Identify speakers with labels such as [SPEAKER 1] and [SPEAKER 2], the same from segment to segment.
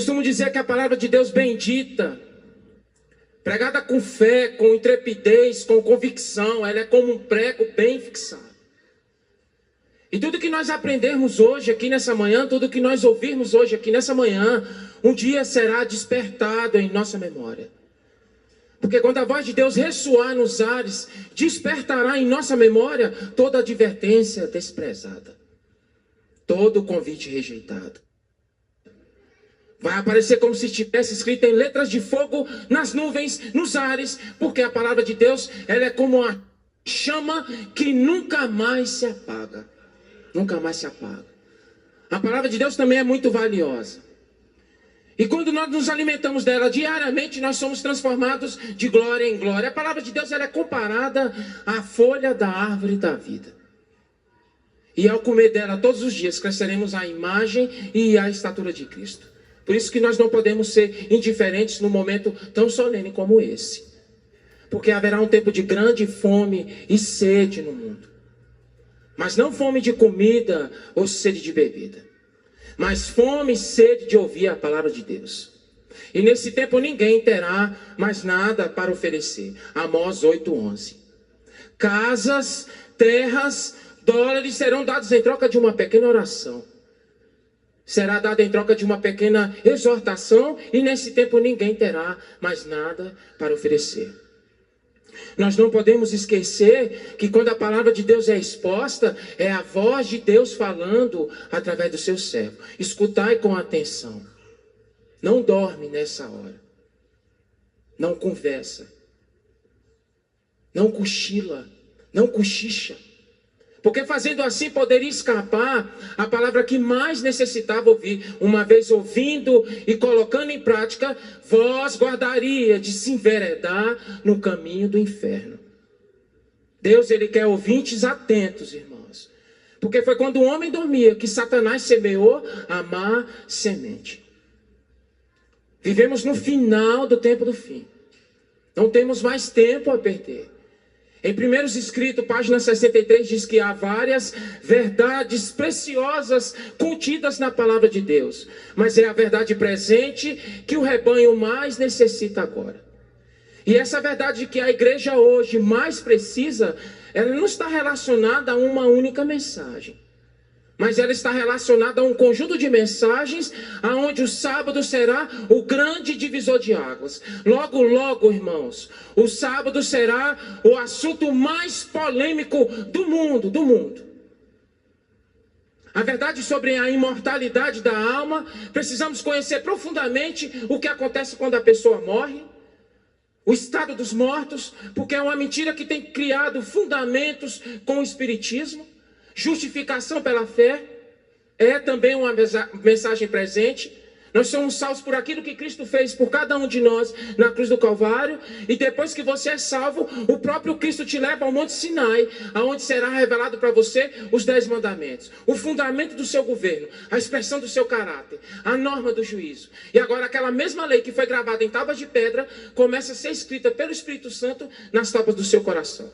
[SPEAKER 1] Costumo dizer que a palavra de Deus bendita, pregada com fé, com intrepidez, com convicção, ela é como um prego bem fixado. E tudo que nós aprendermos hoje aqui nessa manhã, tudo que nós ouvirmos hoje aqui nessa manhã, um dia será despertado em nossa memória. Porque quando a voz de Deus ressoar nos ares, despertará em nossa memória toda advertência desprezada, todo convite rejeitado. Vai aparecer como se estivesse escrito em letras de fogo nas nuvens, nos ares, porque a palavra de Deus, ela é como uma chama que nunca mais se apaga. Nunca mais se apaga. A palavra de Deus também é muito valiosa. E quando nós nos alimentamos dela diariamente, nós somos transformados de glória em glória. A palavra de Deus, ela é comparada à folha da árvore da vida. E ao comer dela todos os dias, cresceremos à imagem e à estatura de Cristo. Por isso que nós não podemos ser indiferentes num momento tão solene como esse. Porque haverá um tempo de grande fome e sede no mundo. Mas não fome de comida ou sede de bebida. Mas fome e sede de ouvir a palavra de Deus. E nesse tempo ninguém terá mais nada para oferecer. Amós 8:11. Casas, terras, dólares serão dados em troca de uma pequena oração. Será dada em troca de uma pequena exortação, e nesse tempo ninguém terá mais nada para oferecer. Nós não podemos esquecer que quando a palavra de Deus é exposta, é a voz de Deus falando através do seu servo. Escutai com atenção. Não dorme nessa hora. Não conversa. Não cochila. Não cochicha. Porque fazendo assim poderia escapar a palavra que mais necessitava ouvir. Uma vez ouvindo e colocando em prática, vós guardaria de se enveredar no caminho do inferno. Deus, ele quer ouvintes atentos, irmãos. Porque foi quando o homem dormia que Satanás semeou a má semente. Vivemos no final do tempo do fim. Não temos mais tempo a perder. Em Primeiros Escritos, página 63, diz que há várias verdades preciosas contidas na palavra de Deus. Mas é a verdade presente que o rebanho mais necessita agora. E essa verdade que a igreja hoje mais precisa, ela não está relacionada a uma única mensagem. Mas ela está relacionada a um conjunto de mensagens, aonde o sábado será o grande divisor de águas. Logo, logo, irmãos, o sábado será o assunto mais polêmico do mundo. A verdade sobre a imortalidade da alma, precisamos conhecer profundamente o que acontece quando a pessoa morre. O estado dos mortos, porque é uma mentira que tem criado fundamentos com o espiritismo. Justificação pela fé é também uma mensagem presente. Nós somos salvos por aquilo que Cristo fez por cada um de nós na cruz do Calvário. E depois que você é salvo, o próprio Cristo te leva ao Monte Sinai, aonde será revelado para você os 10 mandamentos, o fundamento do seu governo, a expressão do seu caráter, a norma do juízo. E agora aquela mesma lei que foi gravada em tábuas de pedra começa a ser escrita pelo Espírito Santo nas tábuas do seu coração.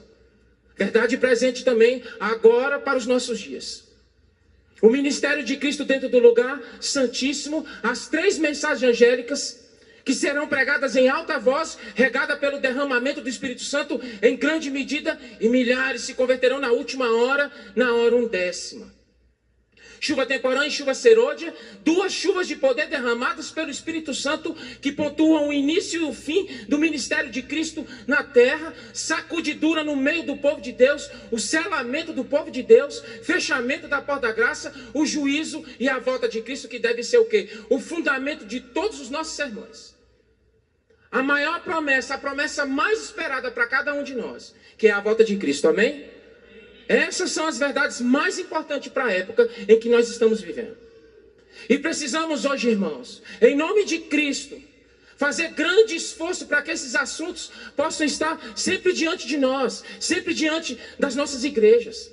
[SPEAKER 1] Verdade presente também agora para os nossos dias. O ministério de Cristo dentro do lugar santíssimo, as 3 mensagens angélicas que serão pregadas em alta voz, regada pelo derramamento do Espírito Santo em grande medida, e milhares se converterão na última hora, na hora 1/10. Chuva temporã e chuva serôdia, 2 chuvas de poder derramadas pelo Espírito Santo que pontuam o início e o fim do ministério de Cristo na terra, sacudidura no meio do povo de Deus, o selamento do povo de Deus, fechamento da porta da graça, o juízo e a volta de Cristo, que deve ser o quê? O fundamento de todos os nossos sermões. A maior promessa, a promessa mais esperada para cada um de nós, que é a volta de Cristo, amém? Essas são as verdades mais importantes para a época em que nós estamos vivendo. E precisamos hoje, irmãos, em nome de Cristo, fazer grande esforço para que esses assuntos possam estar sempre diante de nós, sempre diante das nossas igrejas.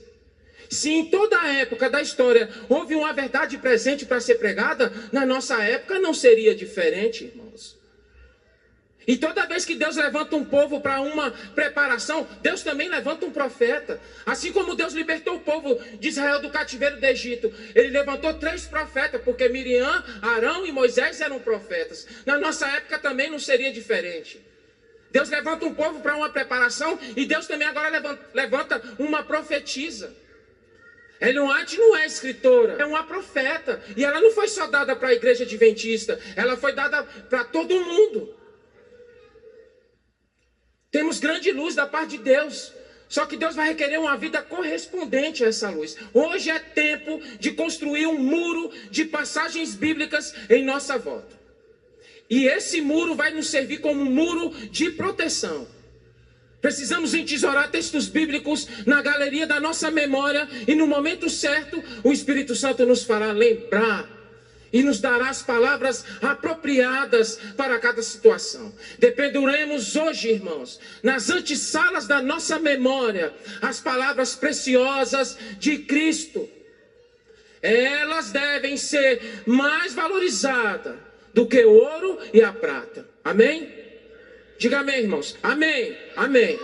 [SPEAKER 1] Se em toda a época da história houve uma verdade presente para ser pregada, na nossa época não seria diferente, irmãos. E toda vez que Deus levanta um povo para uma preparação, Deus também levanta um profeta. Assim como Deus libertou o povo de Israel do cativeiro do Egito, Ele levantou 3 profetas, porque Miriam, Arão e Moisés eram profetas. Na nossa época também não seria diferente. Deus levanta um povo para uma preparação e Deus também agora levanta uma profetisa. Ellen White não é escritora, é uma profeta. E ela não foi só dada para a igreja adventista, ela foi dada para todo mundo. Temos grande luz da parte de Deus. Só que Deus vai requerer uma vida correspondente a essa luz. Hoje é tempo de construir um muro de passagens bíblicas em nossa volta. E esse muro vai nos servir como um muro de proteção. Precisamos entesourar textos bíblicos na galeria da nossa memória. E no momento certo, o Espírito Santo nos fará lembrar. E nos dará as palavras apropriadas para cada situação. Dependuremos hoje, irmãos, nas antessalas da nossa memória, as palavras preciosas de Cristo. Elas devem ser mais valorizadas do que o ouro e a prata. Amém? Diga amém, irmãos. Amém. Amém.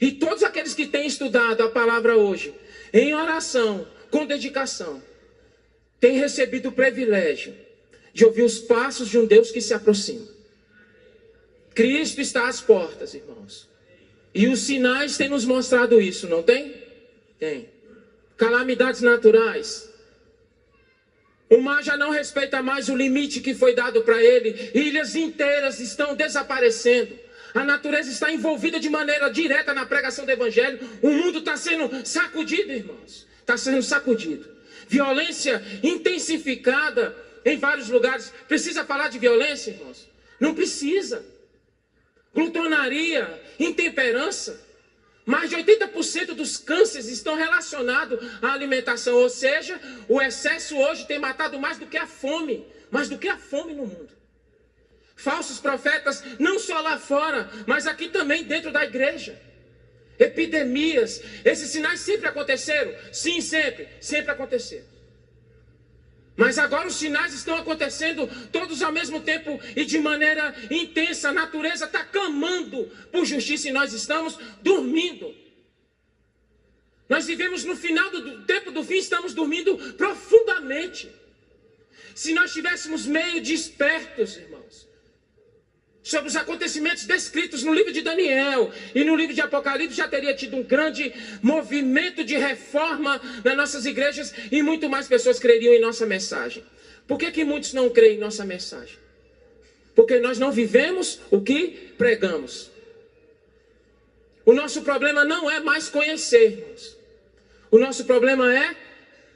[SPEAKER 1] E todos aqueles que têm estudado a palavra hoje, em oração, com dedicação, tem recebido o privilégio de ouvir os passos de um Deus que se aproxima. Cristo está às portas, irmãos. E os sinais têm nos mostrado isso, não tem? Tem. Calamidades naturais. O mar já não respeita mais o limite que foi dado para ele. Ilhas inteiras estão desaparecendo. A natureza está envolvida de maneira direta na pregação do evangelho. O mundo está sendo sacudido, irmãos. Está sendo sacudido. Violência intensificada em vários lugares. Precisa falar de violência, irmãos? Não precisa. Glutonaria, intemperança. Mais de 80% dos cânceres estão relacionados à alimentação. Ou seja, o excesso hoje tem matado mais do que a fome. Mais do que a fome no mundo. Falsos profetas, não só lá fora, mas aqui também dentro da igreja. Epidemias, esses sinais sempre aconteceram? Sim, sempre aconteceram. Mas agora os sinais estão acontecendo todos ao mesmo tempo e de maneira intensa. A natureza está clamando por justiça e nós estamos dormindo. Nós vivemos no final do tempo do fim, estamos dormindo profundamente. Se nós estivéssemos meio despertos, irmãos, sobre os acontecimentos descritos no livro de Daniel e no livro de Apocalipse, já teria tido um grande movimento de reforma nas nossas igrejas e muito mais pessoas creriam em nossa mensagem. Por que muitos não creem em nossa mensagem? Porque nós não vivemos o que pregamos. O nosso problema não é mais conhecer, irmãos. O nosso problema é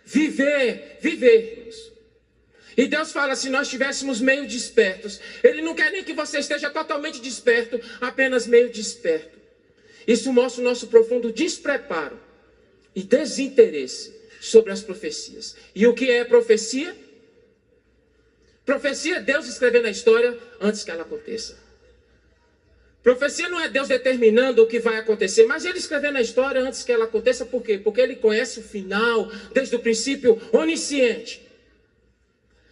[SPEAKER 1] viver, irmãos. E Deus fala, se nós estivéssemos meio despertos. Ele não quer nem que você esteja totalmente desperto, apenas meio desperto. Isso mostra o nosso profundo despreparo e desinteresse sobre as profecias. E o que é profecia? Profecia é Deus escrevendo a história antes que ela aconteça. Profecia não é Deus determinando o que vai acontecer, mas Ele escrevendo a história antes que ela aconteça. Por quê? Porque Ele conhece o final, desde o princípio, onisciente.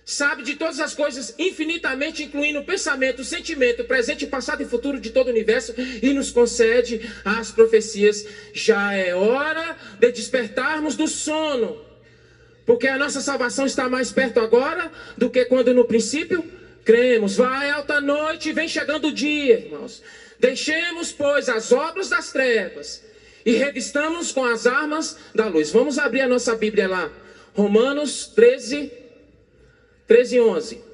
[SPEAKER 1] Sabe de todas as coisas infinitamente, incluindo o pensamento, o sentimento, presente, passado e futuro de todo o universo, e nos concede as profecias. Já é hora de despertarmos do sono, porque a nossa salvação está mais perto agora do que quando no princípio cremos. Vai alta noite e vem chegando o dia, irmãos. Deixemos, pois, as obras das trevas e revistamos com as armas da luz. Vamos abrir a nossa Bíblia lá, Romanos 13:11.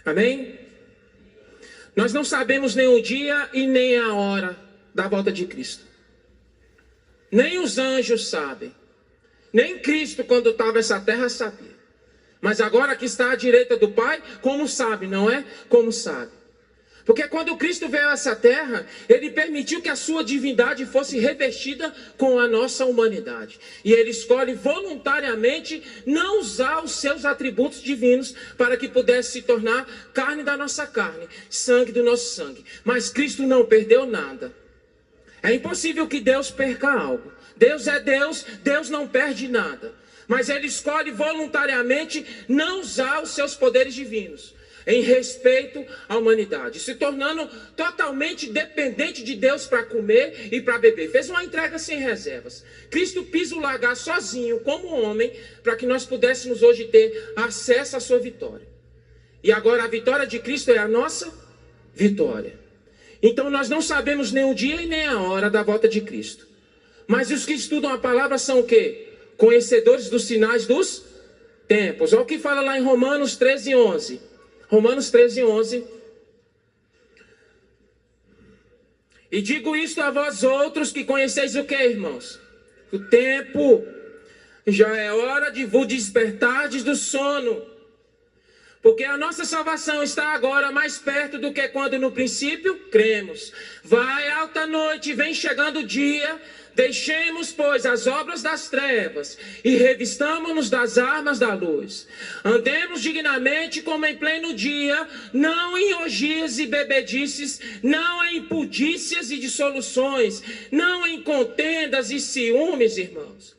[SPEAKER 1] Amém? Nós não sabemos nem o dia e nem a hora da volta de Cristo. Nem os anjos sabem. Nem Cristo, quando estava nessa terra, sabia. Mas agora que está à direita do Pai, como sabe, não é? Como sabe. Porque quando Cristo veio a essa terra, ele permitiu que a sua divindade fosse revestida com a nossa humanidade. E ele escolhe voluntariamente não usar os seus atributos divinos para que pudesse se tornar carne da nossa carne, sangue do nosso sangue. Mas Cristo não perdeu nada. É impossível que Deus perca algo. Deus é Deus, Deus não perde nada. Mas ele escolhe voluntariamente não usar os seus poderes divinos em respeito à humanidade, se tornando totalmente dependente de Deus para comer e para beber. Fez uma entrega sem reservas. Cristo quis o largar sozinho, como homem, para que nós pudéssemos hoje ter acesso à sua vitória. E agora a vitória de Cristo é a nossa vitória. Então nós não sabemos nem o dia e nem a hora da volta de Cristo. Mas os que estudam a palavra são o quê? Conhecedores dos sinais dos tempos. Olha o que fala lá em Romanos 13:11. Romanos 13:11. E digo isto a vós outros que conheceis o que, irmãos? O tempo. Já é hora de vos despertardes do sono. Porque a nossa salvação está agora mais perto do que quando no princípio cremos. Vai alta noite, vem chegando o dia. Deixemos, pois, as obras das trevas e revistamo-nos das armas da luz. Andemos dignamente como em pleno dia, não em orgias e bebedices, não em impudícias e dissoluções, não em contendas e ciúmes, irmãos.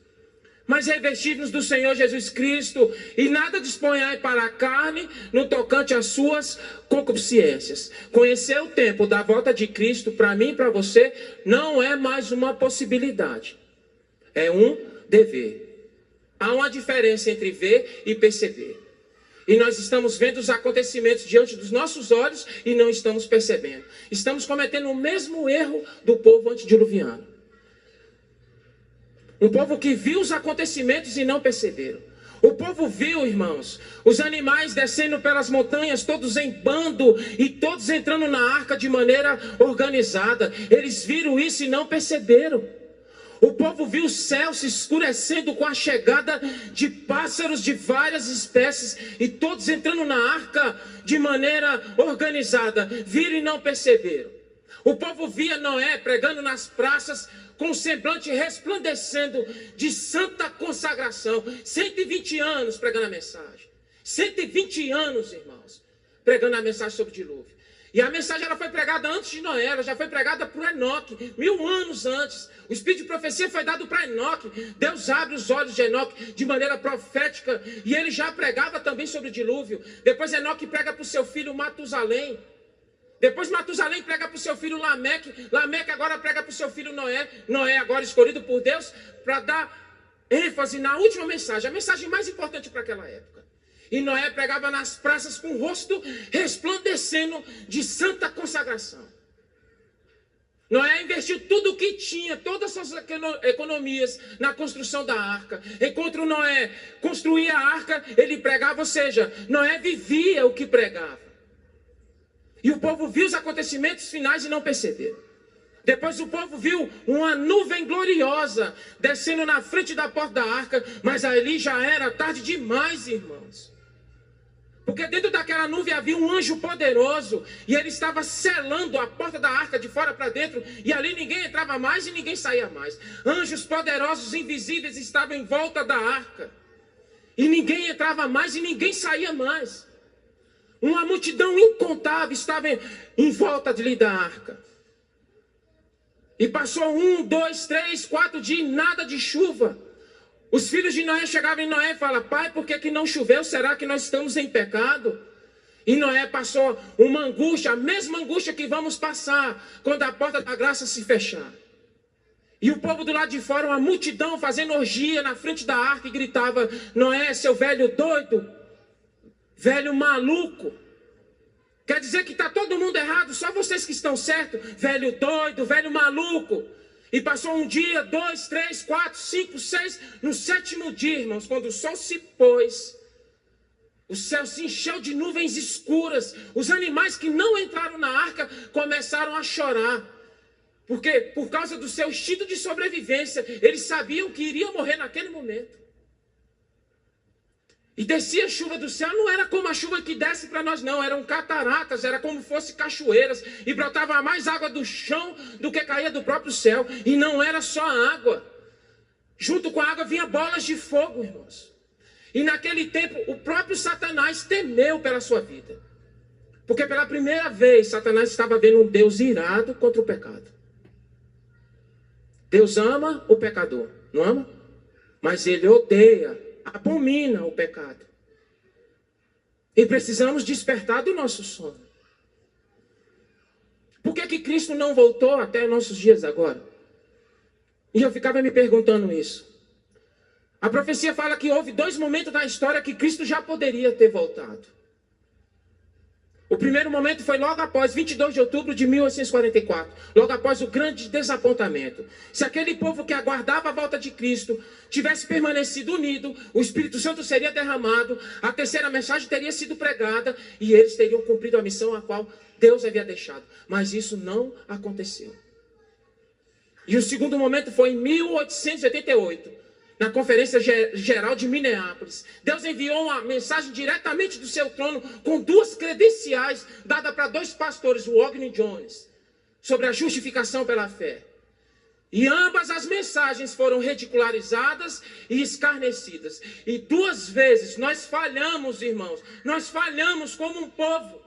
[SPEAKER 1] Mas revestivos do Senhor Jesus Cristo e nada disponhai para a carne no tocante às suas concupiscências. Conhecer o tempo da volta de Cristo, para mim e para você, não é mais uma possibilidade. É um dever. Há uma diferença entre ver e perceber. E nós estamos vendo os acontecimentos diante dos nossos olhos e não estamos percebendo. Estamos cometendo o mesmo erro do povo antediluviano. Um povo que viu os acontecimentos e não perceberam. O povo viu, irmãos, os animais descendo pelas montanhas, todos em bando e todos entrando na arca de maneira organizada. Eles viram isso e não perceberam. O povo viu o céu se escurecendo com a chegada de pássaros de várias espécies e todos entrando na arca de maneira organizada. Viram e não perceberam. O povo via Noé pregando nas praças com o semblante resplandecendo de santa consagração. 120 anos pregando a mensagem. 120 anos, irmãos, pregando a mensagem sobre o dilúvio. E a mensagem ela foi pregada antes de Noé, ela já foi pregada por Enoque, 1000 anos antes. O espírito de profecia foi dado para Enoque. Deus abre os olhos de Enoque de maneira profética. E ele já pregava também sobre o dilúvio. Depois Enoque prega para o seu filho Matusalém. Depois Matusalém prega para o seu filho Lameque. Lameque agora prega para o seu filho Noé. Noé agora escolhido por Deus para dar ênfase na última mensagem. A mensagem mais importante para aquela época. E Noé pregava nas praças com o rosto resplandecendo de santa consagração. Noé investiu tudo o que tinha, todas as suas economias na construção da arca. Enquanto Noé construía a arca, ele pregava, ou seja, Noé vivia o que pregava. E o povo viu os acontecimentos finais e não perceberam. Depois o povo viu uma nuvem gloriosa descendo na frente da porta da arca, mas ali já era tarde demais, irmãos. Porque dentro daquela nuvem havia um anjo poderoso e ele estava selando a porta da arca de fora para dentro e ali ninguém entrava mais e ninguém saía mais. Anjos poderosos invisíveis estavam em volta da arca e ninguém entrava mais e ninguém saía mais. Uma multidão incontável estava em volta da arca. E passou 1, 2, 3, 4 dias, nada de chuva. Os filhos de Noé chegavam em Noé e falavam: pai, por que não choveu? Será que nós estamos em pecado? E Noé passou uma angústia, a mesma angústia que vamos passar quando a porta da graça se fechar. E o povo do lado de fora, uma multidão fazendo orgia na frente da arca e gritava: Noé, seu velho doido, velho maluco. Quer dizer que está todo mundo errado, só vocês que estão certos. Velho doido, velho maluco. E passou 1 dia, 2, 3, 4, 5, 6. No 7º dia, irmãos, quando o sol se pôs, o céu se encheu de nuvens escuras. Os animais que não entraram na arca começaram a chorar. Porque, por causa do seu instinto de sobrevivência, eles sabiam que iriam morrer naquele momento. E descia chuva do céu, não era como a chuva que desce para nós, não. Eram cataratas, era como fosse cachoeiras. E brotava mais água do chão do que caía do próprio céu. E não era só água. Junto com a água vinha bolas de fogo, irmãos. E naquele tempo, o próprio Satanás temeu pela sua vida. Porque pela primeira vez, Satanás estava vendo um Deus irado contra o pecado. Deus ama o pecador, não ama? Mas ele odeia, abomina o pecado. E precisamos despertar do nosso sono. Por que Cristo não voltou até nossos dias agora? E eu ficava me perguntando isso. A profecia fala que houve 2 momentos na história que Cristo já poderia ter voltado. O primeiro momento foi logo após 22 de outubro de 1844, logo após o grande desapontamento. Se aquele povo que aguardava a volta de Cristo tivesse permanecido unido, o Espírito Santo seria derramado, a terceira mensagem teria sido pregada e eles teriam cumprido a missão a qual Deus havia deixado. Mas isso não aconteceu. E o segundo momento foi em 1888. Na Conferência Geral de Minneapolis, Deus enviou uma mensagem diretamente do seu trono com 2 credenciais dadas para 2 pastores, o Ogden e Jones, sobre a justificação pela fé. E ambas as mensagens foram ridicularizadas e escarnecidas. E 2 vezes nós falhamos, irmãos, nós falhamos como um povo.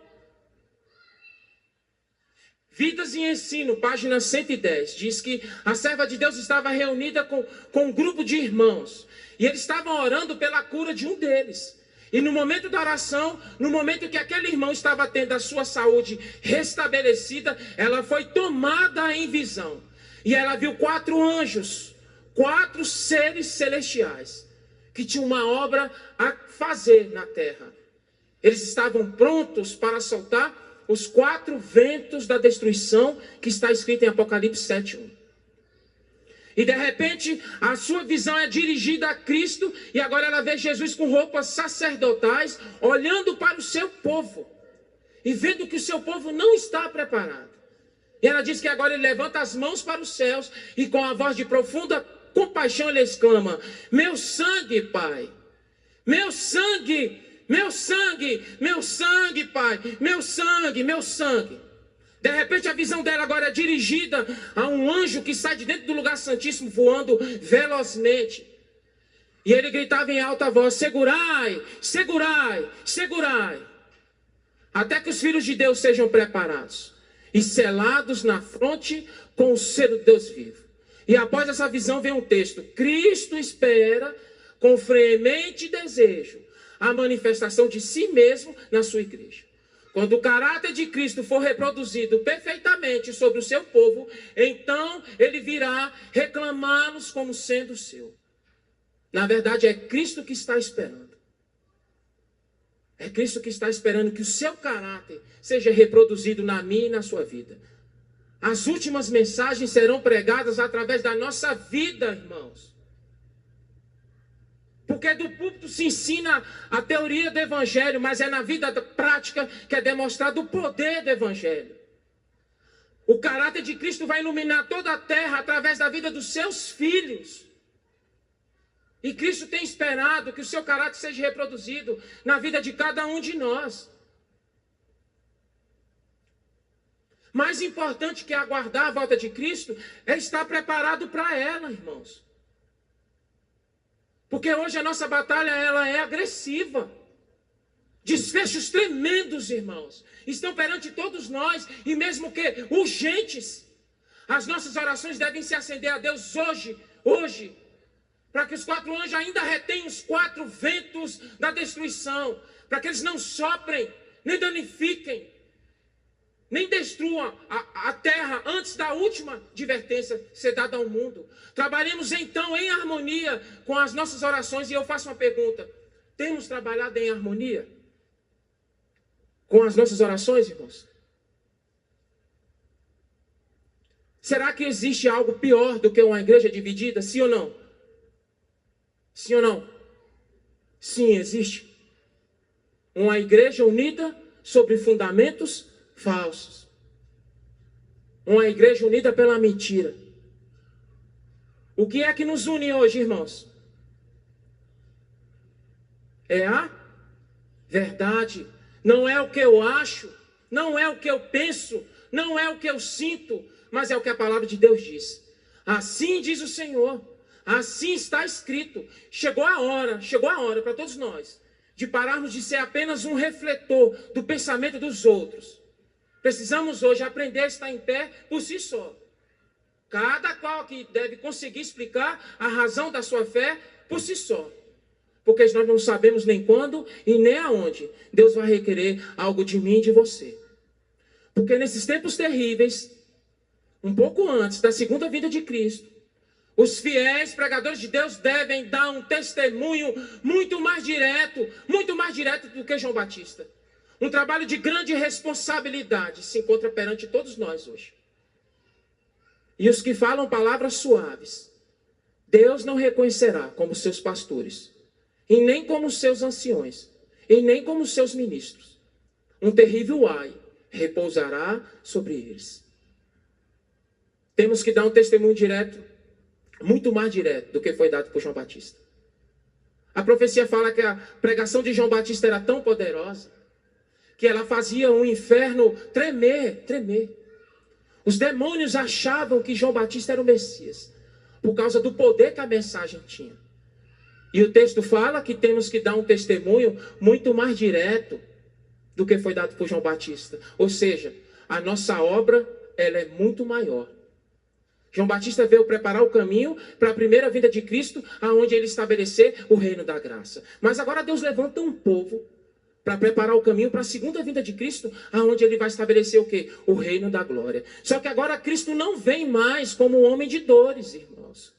[SPEAKER 1] Vidas em Ensino, página 110, diz que a serva de Deus estava reunida com um grupo de irmãos. E eles estavam orando pela cura de um deles. E no momento da oração, no momento que aquele irmão estava tendo a sua saúde restabelecida, ela foi tomada em visão. E ela viu 4 anjos, 4 seres celestiais, que tinham uma obra a fazer na terra. Eles estavam prontos para soltar os 4 ventos da destruição que está escrito em Apocalipse 7:1. E de repente a sua visão é dirigida a Cristo e agora ela vê Jesus com roupas sacerdotais olhando para o seu povo e vendo que o seu povo não está preparado. E ela diz que agora ele levanta as mãos para os céus e com a voz de profunda compaixão ele exclama: meu sangue, Pai, meu sangue, meu sangue, meu sangue, Pai, meu sangue, meu sangue. De repente a visão dela agora é dirigida a um anjo que sai de dentro do lugar santíssimo voando velozmente. E ele gritava em alta voz: segurai, segurai, segurai. Até que os filhos de Deus sejam preparados e selados na fronte com o selo de Deus vivo. E após essa visão vem um texto: Cristo espera com fremente desejo a manifestação de si mesmo na sua igreja. Quando o caráter de Cristo for reproduzido perfeitamente sobre o seu povo, então ele virá reclamá-los como sendo seu. Na verdade, é Cristo que está esperando. É Cristo que está esperando que o seu caráter seja reproduzido na minha e na sua vida. As últimas mensagens serão pregadas através da nossa vida, irmãos. Porque do púlpito se ensina a teoria do Evangelho, mas é na vida prática que é demonstrado o poder do Evangelho. O caráter de Cristo vai iluminar toda a terra através da vida dos seus filhos. E Cristo tem esperado que o seu caráter seja reproduzido na vida de cada um de nós. Mais importante que aguardar a volta de Cristo é estar preparado para ela, irmãos. Porque hoje a nossa batalha ela é agressiva. Desfechos tremendos, irmãos, estão perante todos nós, e mesmo que urgentes. As nossas orações devem se acender a Deus hoje, para que os 4 anjos ainda retenham os 4 ventos da destruição, para que eles não soprem, nem danifiquem, nem destruam a terra antes da última advertência ser dada ao mundo. Trabalhemos então em harmonia com as nossas orações. E eu faço uma pergunta: temos trabalhado em harmonia com as nossas orações, irmãos? Será que existe algo pior do que uma igreja dividida? Sim ou não? Sim ou não? Sim, existe. Uma igreja unida sobre fundamentos falsos. Uma igreja unida pela mentira. O que é que nos une hoje, irmãos? é a verdade. Não é o que eu acho, não é o que eu penso, não é o que eu sinto, mas é o que a palavra de Deus diz. Assim diz o Senhor, assim está escrito. Chegou a hora para todos nós, de pararmos de ser apenas um refletor do pensamento dos outros. Precisamos hoje aprender a estar em pé por si só. Cada qual que deve conseguir explicar a razão da sua fé por si só. Porque nós não sabemos nem quando e nem aonde Deus vai requerer algo de mim e de você. Porque nesses tempos terríveis, um pouco antes da segunda vinda de Cristo, os fiéis pregadores de Deus devem dar um testemunho muito mais direto do que João Batista. Um trabalho de grande responsabilidade se encontra perante todos nós hoje. E os que falam palavras suaves, Deus não reconhecerá como seus pastores, e nem como seus anciões, e nem como seus ministros. Um terrível ai repousará sobre eles. Temos que dar um testemunho direto, muito mais direto do que foi dado por João Batista. A profecia fala que a pregação de João Batista era tão poderosa que ela fazia o inferno tremer. Os demônios achavam que João Batista era o Messias, por causa do poder que a mensagem tinha. E o texto fala que temos que dar um testemunho muito mais direto do que foi dado por João Batista. Ou seja, a nossa obra, ela é muito maior. João Batista veio preparar o caminho para a primeira vinda de Cristo, aonde ele estabelecer o reino da graça. Mas agora Deus levanta um povo para preparar o caminho para a segunda vinda de Cristo, aonde ele vai estabelecer o quê? O reino da glória. Só que agora Cristo não vem mais como um homem de dores, irmãos.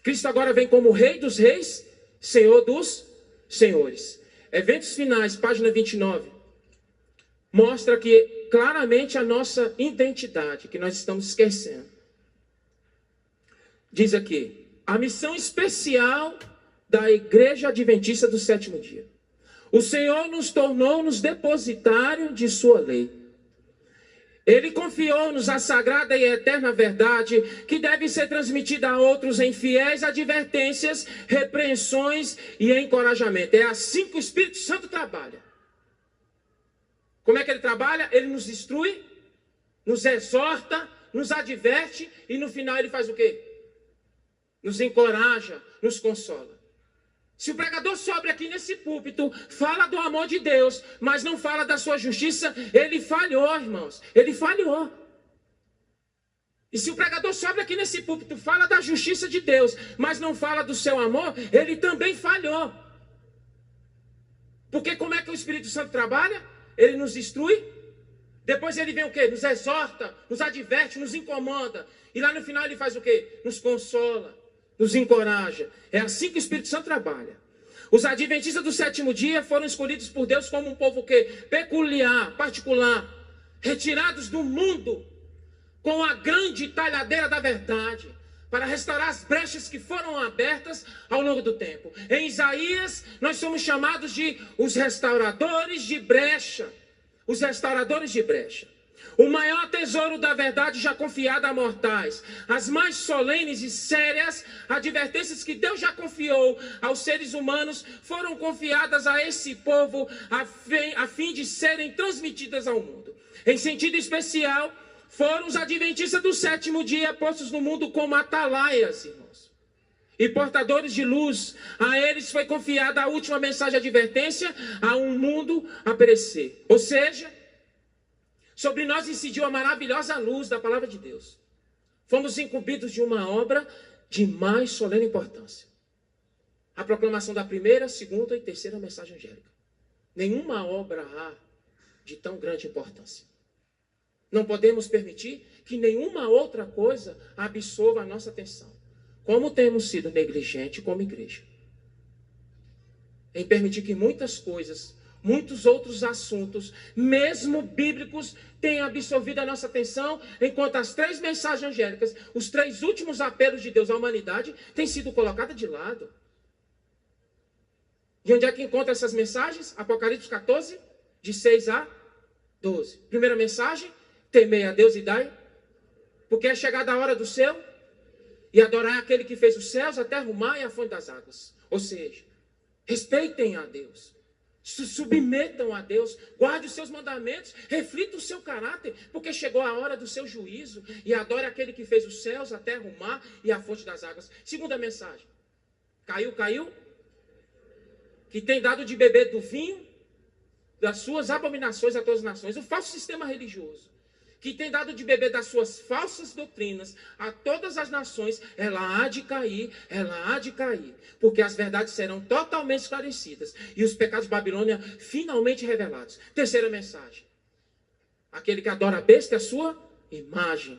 [SPEAKER 1] Cristo agora vem como Rei dos Reis, Senhor dos Senhores. Eventos finais, página 29, mostra que claramente a nossa identidade, que nós estamos esquecendo. Diz aqui, a missão especial da Igreja Adventista do Sétimo Dia. O Senhor nos tornou-nos depositário de sua lei. Ele confiou-nos a sagrada e eterna verdade que deve ser transmitida a outros em fiéis advertências, repreensões e encorajamento. É assim que o Espírito Santo trabalha. Como é que ele trabalha? Ele nos instrui, nos exorta, nos adverte e no final ele faz o quê? Nos encoraja, nos consola. Se o pregador sobe aqui nesse púlpito, fala do amor de Deus, mas não fala da sua justiça, ele falhou, irmãos. Ele falhou. E se o pregador sobe aqui nesse púlpito, fala da justiça de Deus, mas não fala do seu amor, ele também falhou. Porque como é que o Espírito Santo trabalha? Ele nos instrui, depois ele vem o quê? Nos exorta, nos adverte, nos incomoda. E lá no final ele faz o quê? Nos consola, nos encoraja. É assim que o Espírito Santo trabalha. Os adventistas do sétimo dia foram escolhidos por Deus como um povo que peculiar, particular, retirados do mundo com a grande talhadeira da verdade, para restaurar as brechas que foram abertas ao longo do tempo. Em Isaías, nós somos chamados de os restauradores de brecha. Os restauradores de brecha. O maior tesouro da verdade já confiado a mortais. As mais solenes e sérias advertências que Deus já confiou aos seres humanos foram confiadas a esse povo a fim de serem transmitidas ao mundo. Em sentido especial, foram os adventistas do sétimo dia postos no mundo como atalaias, irmãos, e portadores de luz. A eles foi confiada a última mensagem de advertência a um mundo a perecer. Ou seja, sobre nós incidiu a maravilhosa luz da palavra de Deus. Fomos incumbidos de uma obra de mais solene importância. A proclamação da primeira, segunda e terceira mensagem angélica. Nenhuma obra há de tão grande importância. Não podemos permitir que nenhuma outra coisa absorva a nossa atenção. Como temos sido negligentes como igreja em permitir que muitas coisas, muitos outros assuntos, mesmo bíblicos, tenham absorvido a nossa atenção, enquanto as 3 mensagens angélicas, os 3 últimos apelos de Deus à humanidade, têm sido colocadas de lado. E onde é que encontra essas mensagens? Apocalipse 14, de 6 a 12. Primeira mensagem: temei a Deus e dai, porque é chegada a hora do seu, e adorar aquele que fez os céus, a terra, o mar e a fonte das águas. Ou seja, Respeitem a Deus. Se submetam a Deus. Guarde os seus mandamentos. Reflita o seu caráter. Porque chegou a hora do seu juízo. E adore aquele que fez os céus, a terra, o mar e a fonte das águas. Segunda mensagem. Caiu. Que tem dado de beber do vinho das suas abominações a todas as nações. O falso sistema religioso. Que tem dado de beber das suas falsas doutrinas a todas as nações, ela há de cair, porque as verdades serão totalmente esclarecidas e os pecados de Babilônia finalmente revelados. Terceira mensagem, aquele que adora a besta é a sua imagem,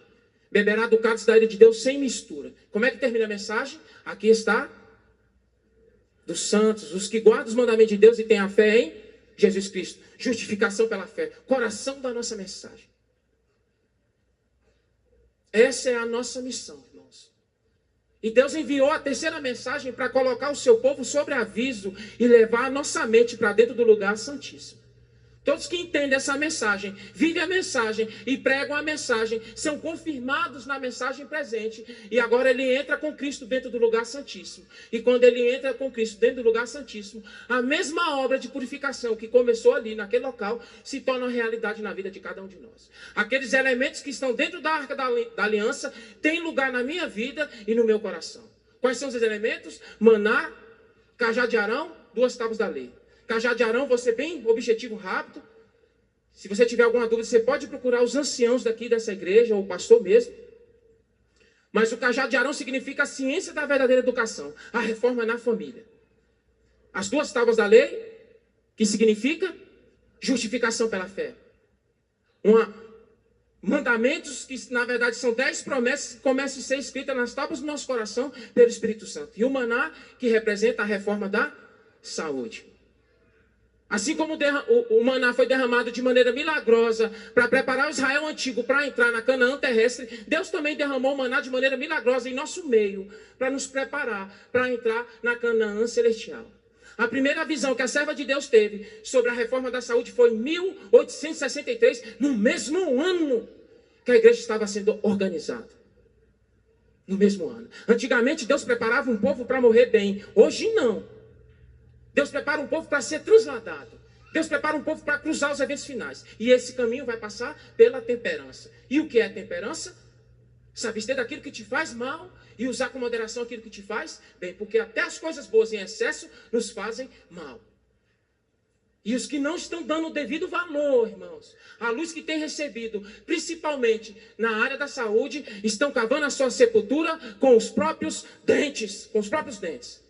[SPEAKER 1] beberá do cálice da ira de Deus sem mistura. Como é que termina a mensagem? Aqui está, dos santos, os que guardam os mandamentos de Deus e têm a fé em Jesus Cristo, justificação pela fé, coração da nossa mensagem. Essa é a nossa missão, irmãos. E Deus enviou a terceira mensagem para colocar o seu povo sobre aviso e levar a nossa mente para dentro do lugar santíssimo. Todos que entendem essa mensagem, vivem a mensagem e pregam a mensagem, são confirmados na mensagem presente. E agora ele entra com Cristo dentro do lugar santíssimo. E quando ele entra com Cristo dentro do lugar santíssimo, a mesma obra de purificação que começou ali, naquele local, se torna realidade na vida de cada um de nós. Aqueles elementos que estão dentro da arca da aliança têm lugar na minha vida e no meu coração. Quais são os elementos? Maná, cajado de Arão, 2 tábuas da lei. Cajado de Arão, você bem objetivo, rápido. Se você tiver alguma dúvida, você pode procurar os anciãos daqui dessa igreja, ou o pastor mesmo. Mas o cajado de Arão significa a ciência da verdadeira educação, a reforma na família. As 2 tábuas da lei, que significa justificação pela fé. Mandamentos que na verdade são 10 promessas que começam a ser escritas nas tábuas do nosso coração pelo Espírito Santo. E o maná, que representa a reforma da saúde. Assim como o maná foi derramado de maneira milagrosa para preparar o Israel antigo para entrar na Canaã terrestre, Deus também derramou o maná de maneira milagrosa em nosso meio para nos preparar para entrar na Canaã celestial. A primeira visão que a serva de Deus teve sobre a reforma da saúde foi em 1863, no mesmo ano que a igreja estava sendo organizada. No mesmo ano. Antigamente Deus preparava um povo para morrer bem, hoje não. Deus prepara um povo para ser transladado. Deus prepara um povo para cruzar os eventos finais. E esse caminho vai passar pela temperança. E o que é temperança? Se abster daquilo que te faz mal e usar com moderação aquilo que te faz bem. Porque até as coisas boas em excesso nos fazem mal. E os que não estão dando o devido valor, irmãos, a luz que têm recebido, principalmente na área da saúde, estão cavando a sua sepultura com os próprios dentes. Com os próprios dentes.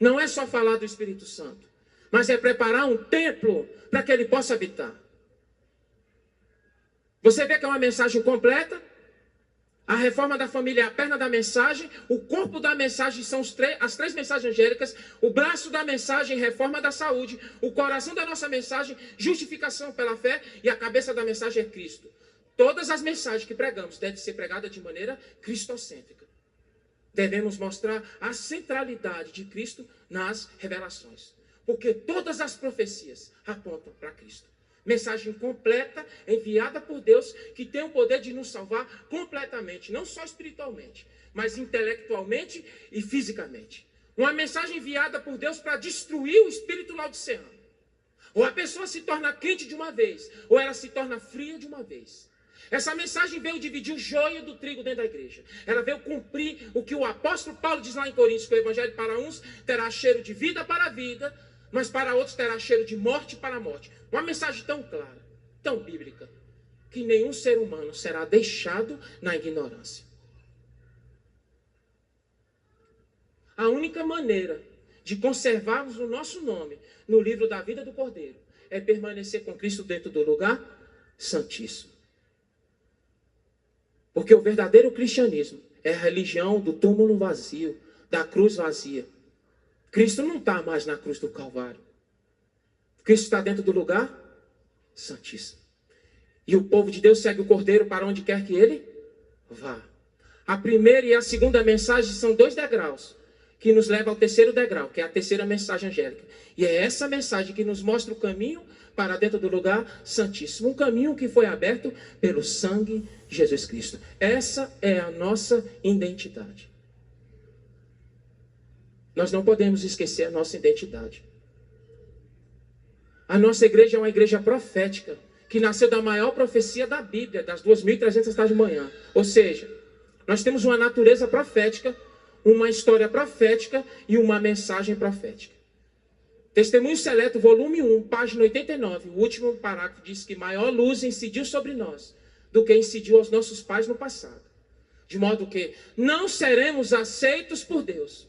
[SPEAKER 1] Não é só falar do Espírito Santo, mas é preparar um templo para que ele possa habitar. Você vê que é uma mensagem completa? A reforma da família é a perna da mensagem, o corpo da mensagem são as 3 mensagens angélicas, o braço da mensagem, reforma da saúde, o coração da nossa mensagem, justificação pela fé, e a cabeça da mensagem é Cristo. Todas as mensagens que pregamos devem ser pregadas de maneira cristocêntrica. Devemos mostrar a centralidade de Cristo nas revelações. Porque todas as profecias apontam para Cristo. Mensagem completa, enviada por Deus, que tem o poder de nos salvar completamente. Não só espiritualmente, mas intelectualmente e fisicamente. Uma mensagem enviada por Deus para destruir o espírito laodiceano. Ou a pessoa se torna quente de uma vez, ou ela se torna fria de uma vez. Essa mensagem veio dividir o joio do trigo dentro da igreja. Ela veio cumprir o que o apóstolo Paulo diz lá em Coríntios, que o evangelho para uns terá cheiro de vida para a vida, mas para outros terá cheiro de morte para a morte. Uma mensagem tão clara, tão bíblica, que nenhum ser humano será deixado na ignorância. A única maneira de conservarmos o nosso nome no livro da vida do Cordeiro é permanecer com Cristo dentro do lugar santíssimo. Porque o verdadeiro cristianismo é a religião do túmulo vazio, da cruz vazia. Cristo não está mais na cruz do Calvário. Cristo está dentro do lugar santíssimo. E o povo de Deus segue o Cordeiro para onde quer que ele vá. A primeira e a segunda mensagem são 2 degraus, que nos leva ao terceiro degrau, que é a terceira mensagem angélica. E é essa mensagem que nos mostra o caminho para dentro do lugar santíssimo. Um caminho que foi aberto pelo sangue de Jesus Cristo. Essa é a nossa identidade. nós não podemos esquecer a nossa identidade. A nossa igreja é uma igreja profética, que nasceu da maior profecia da Bíblia, das 2.300 da manhã. Ou seja, nós temos uma natureza profética, uma história profética e uma mensagem profética. Testemunho Seleto, volume 1, página 89, o último parágrafo diz que maior luz incidiu sobre nós do que incidiu aos nossos pais no passado. De modo que não seremos aceitos por Deus,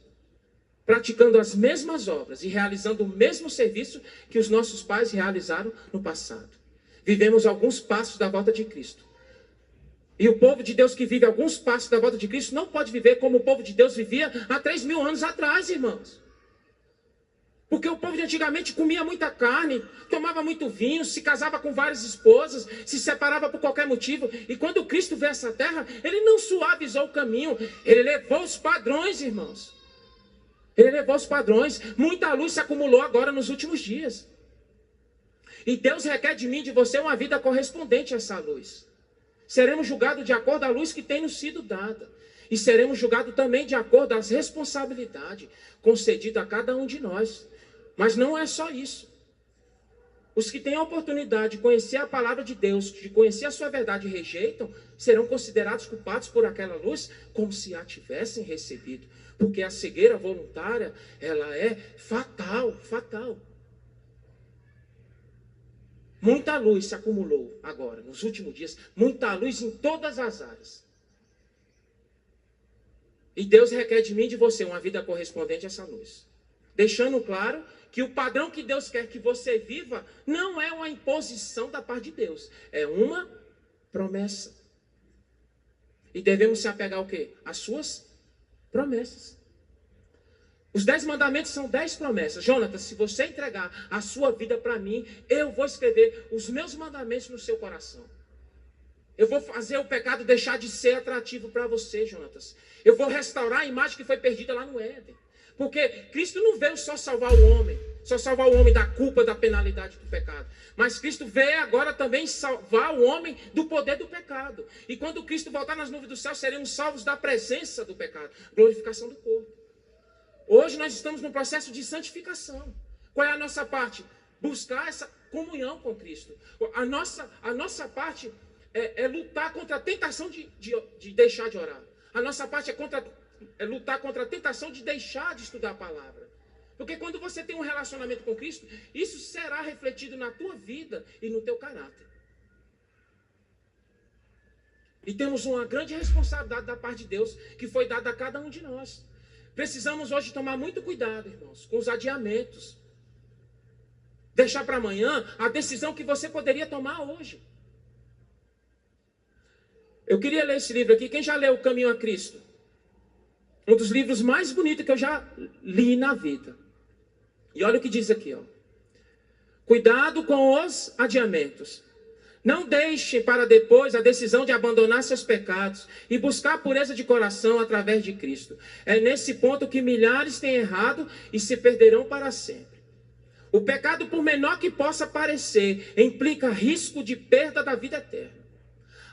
[SPEAKER 1] praticando as mesmas obras e realizando o mesmo serviço que os nossos pais realizaram no passado. Vivemos alguns passos da volta de Cristo. E o povo de Deus que vive alguns passos da volta de Cristo não pode viver como o povo de Deus vivia há 3.000 anos atrás, irmãos. Porque o povo de antigamente comia muita carne, tomava muito vinho, se casava com várias esposas, se separava por qualquer motivo. E quando Cristo veio a essa terra, ele não suavizou o caminho, ele levou os padrões, irmãos. Ele levou os padrões. Muita luz se acumulou agora nos últimos dias. E Deus requer de mim e de você uma vida correspondente a essa luz. Seremos julgados de acordo à luz que tem nos sido dada. E seremos julgados também de acordo às responsabilidades concedidas a cada um de nós. Mas não é só isso. Os que têm a oportunidade de conhecer a palavra de Deus, de conhecer a sua verdade e rejeitam, serão considerados culpados por aquela luz como se a tivessem recebido. Porque a cegueira voluntária, ela é fatal, fatal. Muita luz se acumulou agora, nos últimos dias. Muita luz em todas as áreas. E Deus requer de mim e de você uma vida correspondente a essa luz. Deixando claro que o padrão que Deus quer que você viva não é uma imposição da parte de Deus. É uma promessa. E devemos se apegar ao quê? Às suas promessas. Os 10 mandamentos são 10 promessas. Jonatas, se você entregar a sua vida para mim, eu vou escrever os meus mandamentos no seu coração. Eu vou fazer o pecado deixar de ser atrativo para você, Jonatas. Eu vou restaurar a imagem que foi perdida lá no Éden. Porque Cristo não veio só salvar o homem da culpa, da penalidade do pecado. Mas Cristo veio agora também salvar o homem do poder do pecado. E quando Cristo voltar nas nuvens do céu, seremos salvos da presença do pecado. Glorificação do corpo. Hoje nós estamos num processo de santificação. Qual é a nossa parte? Buscar essa comunhão com Cristo. A nossa parte é lutar contra a tentação de deixar de orar. A nossa parte é lutar contra a tentação de deixar de estudar a palavra. Porque quando você tem um relacionamento com Cristo, isso será refletido na tua vida e no teu caráter. E temos uma grande responsabilidade da parte de Deus, que foi dada a cada um de nós. Precisamos hoje tomar muito cuidado, irmãos, com os adiamentos. Deixar para amanhã a decisão que você poderia tomar hoje. Eu queria ler esse livro aqui. Quem já leu O Caminho a Cristo? Um dos livros mais bonitos que eu já li na vida. E olha o que diz aqui, ó. Cuidado com os adiamentos. Não deixe para depois a decisão de abandonar seus pecados e buscar a pureza de coração através de Cristo. É nesse ponto que milhares têm errado e se perderão para sempre. O pecado, por menor que possa parecer, implica risco de perda da vida eterna.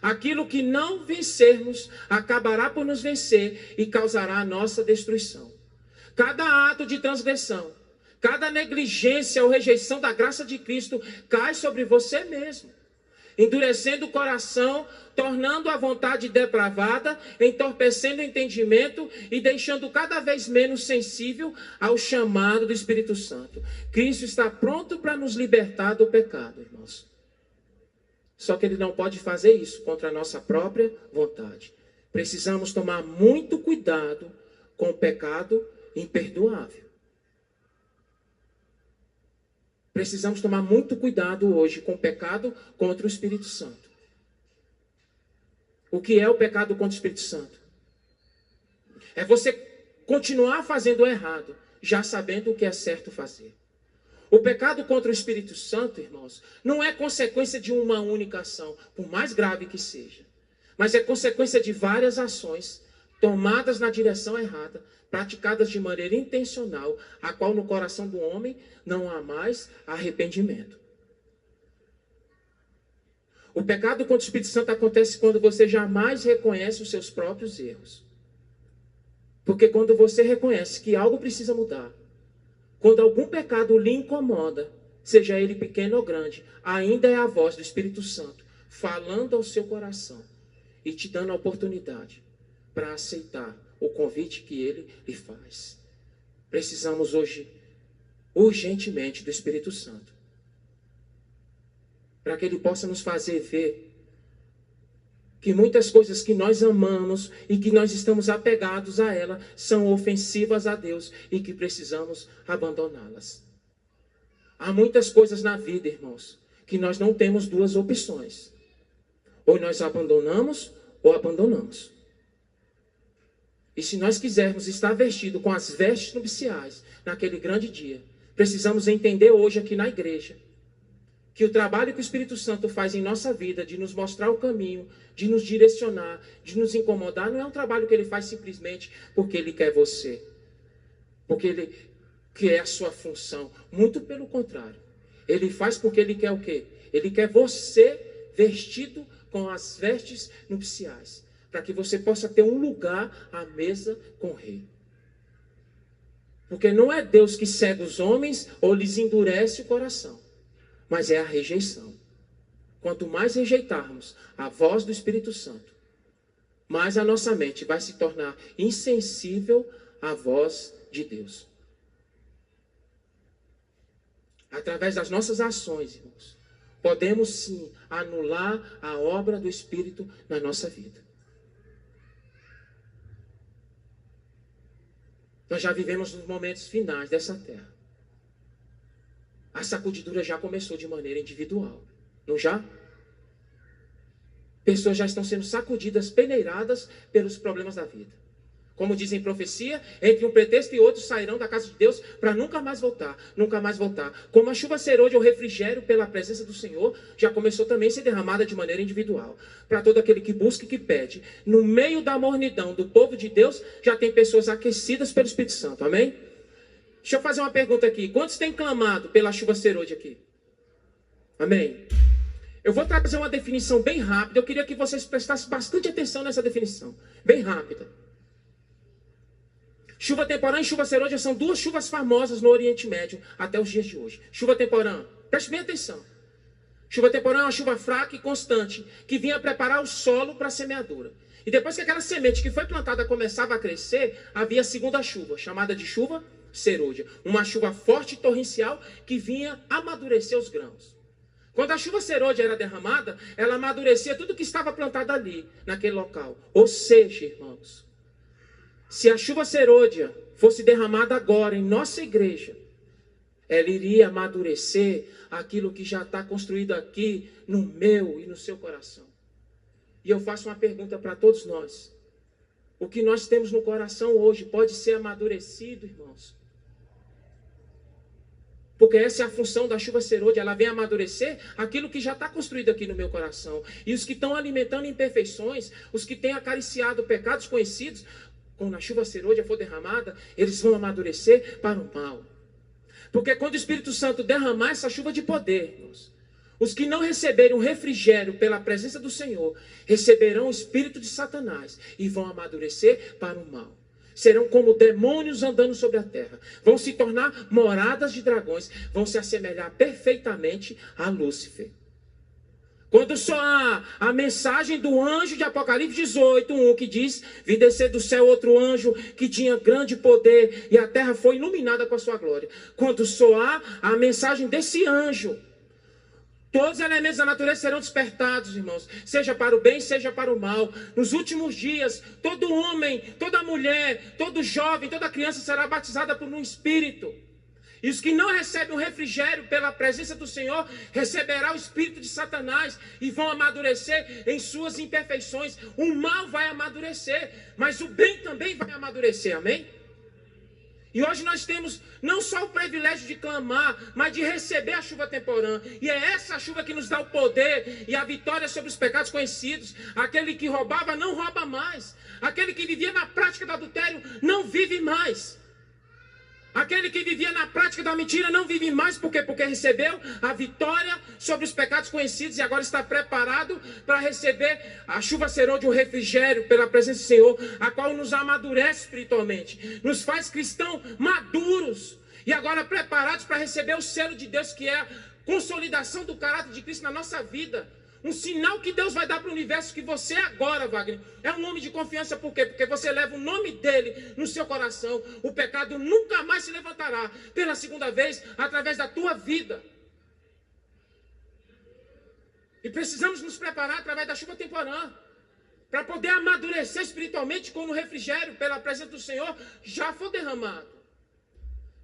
[SPEAKER 1] Aquilo que não vencermos acabará por nos vencer e causará a nossa destruição. Cada ato de transgressão, cada negligência ou rejeição da graça de Cristo cai sobre você mesmo, endurecendo o coração, tornando a vontade depravada, entorpecendo o entendimento e deixando cada vez menos sensível ao chamado do Espírito Santo. Cristo está pronto para nos libertar do pecado, irmãos. Só que ele não pode fazer isso contra a nossa própria vontade. Precisamos tomar muito cuidado com o pecado imperdoável. Precisamos tomar muito cuidado hoje com o pecado contra o Espírito Santo. O que é o pecado contra o Espírito Santo? É você continuar fazendo o errado, já sabendo o que é certo fazer. O pecado contra o Espírito Santo, irmãos, não é consequência de uma única ação, por mais grave que seja. Mas é consequência de várias ações tomadas na direção errada, praticadas de maneira intencional, a qual no coração do homem não há mais arrependimento. O pecado contra o Espírito Santo acontece quando você jamais reconhece os seus próprios erros. Porque quando você reconhece que algo precisa mudar, quando algum pecado lhe incomoda, seja ele pequeno ou grande, ainda é a voz do Espírito Santo falando ao seu coração e te dando a oportunidade para aceitar o convite que ele lhe faz. Precisamos hoje, urgentemente, do Espírito Santo, para que ele possa nos fazer ver que muitas coisas que nós amamos e que nós estamos apegados a ela são ofensivas a Deus e que precisamos abandoná-las. Há muitas coisas na vida, irmãos, que nós não temos duas opções. Ou nós abandonamos ou abandonamos. E se nós quisermos estar vestido com as vestes nupciais naquele grande dia, precisamos entender hoje aqui na igreja que o trabalho que o Espírito Santo faz em nossa vida, de nos mostrar o caminho, de nos direcionar, de nos incomodar, não é um trabalho que ele faz simplesmente porque ele quer você, porque ele quer a sua função. Muito pelo contrário. Ele faz porque ele quer o quê? Ele quer você vestido com as vestes nupciais, para que você possa ter um lugar à mesa com o rei. Porque não é Deus que cega os homens ou lhes endurece o coração, mas é a rejeição. Quanto mais rejeitarmos a voz do Espírito Santo, mais a nossa mente vai se tornar insensível à voz de Deus. Através das nossas ações, irmãos, podemos sim anular a obra do Espírito na nossa vida. Nós já vivemos nos momentos finais dessa terra. A sacudidura já começou de maneira individual, não já? Pessoas já estão sendo sacudidas, peneiradas pelos problemas da vida. Como diz em profecia, entre um pretexto e outro sairão da casa de Deus para nunca mais voltar, nunca mais voltar. Como a chuva serôdia ou refrigério pela presença do Senhor, já começou também a ser derramada de maneira individual. Para todo aquele que busca e que pede. No meio da mornidão do povo de Deus, já tem pessoas aquecidas pelo Espírito Santo, amém? Deixa eu fazer uma pergunta aqui. Quantos têm clamado pela chuva serôdia aqui? Amém? Eu vou trazer uma definição bem rápida. Eu queria que vocês prestassem bastante atenção nessa definição. Bem rápida. Chuva temporã e chuva serôdia são duas chuvas famosas no Oriente Médio até os dias de hoje. Chuva temporã, preste bem atenção. Chuva temporã é uma chuva fraca e constante que vinha preparar o solo para a semeadura. E depois que aquela semente que foi plantada começava a crescer, havia a segunda chuva, chamada de chuva serôdia. Uma chuva forte e torrencial que vinha amadurecer os grãos. Quando a chuva serôdia era derramada, ela amadurecia tudo que estava plantado ali, naquele local. Ou seja, irmãos, se a chuva serôdia fosse derramada agora em nossa igreja, ela iria amadurecer aquilo que já está construído aqui no meu e no seu coração. E eu faço uma pergunta para todos nós. O que nós temos no coração hoje pode ser amadurecido, irmãos? Porque essa é a função da chuva serôdia, ela vem amadurecer aquilo que já está construído aqui no meu coração. E os que estão alimentando imperfeições, os que têm acariciado pecados conhecidos, quando a chuva serôdia for derramada, eles vão amadurecer para o mal. Porque quando o Espírito Santo derramar essa chuva de poder, irmãos, os que não receberem um refrigério pela presença do Senhor, receberão o espírito de Satanás e vão amadurecer para o mal. Serão como demônios andando sobre a terra. Vão se tornar moradas de dragões. Vão se assemelhar perfeitamente a Lúcifer. Quando soar a mensagem do anjo de Apocalipse 18, 1, que diz: vi descer do céu outro anjo que tinha grande poder e a terra foi iluminada com a sua glória. Quando soar a mensagem desse anjo, todos os elementos da natureza serão despertados, irmãos. Seja para o bem, seja para o mal. Nos últimos dias, todo homem, toda mulher, todo jovem, toda criança será batizada por um Espírito. E os que não recebem o refrigério pela presença do Senhor, receberá o espírito de Satanás e vão amadurecer em suas imperfeições. O mal vai amadurecer, mas o bem também vai amadurecer, amém? E hoje nós temos não só o privilégio de clamar, mas de receber a chuva temporã. E é essa chuva que nos dá o poder e a vitória sobre os pecados conhecidos. Aquele que roubava não rouba mais. Aquele que vivia na prática do adultério não vive mais. Aquele que vivia na prática da mentira não vive mais, por quê? Porque recebeu a vitória sobre os pecados conhecidos e agora está preparado para receber a chuva serôdia, o refrigério pela presença do Senhor, a qual nos amadurece espiritualmente, nos faz cristãos maduros e agora preparados para receber o selo de Deus, que é a consolidação do caráter de Cristo na nossa vida. Um sinal que Deus vai dar para o universo, que você agora, Wagner, é um homem de confiança. Por quê? Porque você leva o nome dele no seu coração. O pecado nunca mais se levantará pela segunda vez através da tua vida. E precisamos nos preparar através da chuva temporã para poder amadurecer espiritualmente quando o refrigério pela presença do Senhor já for derramado.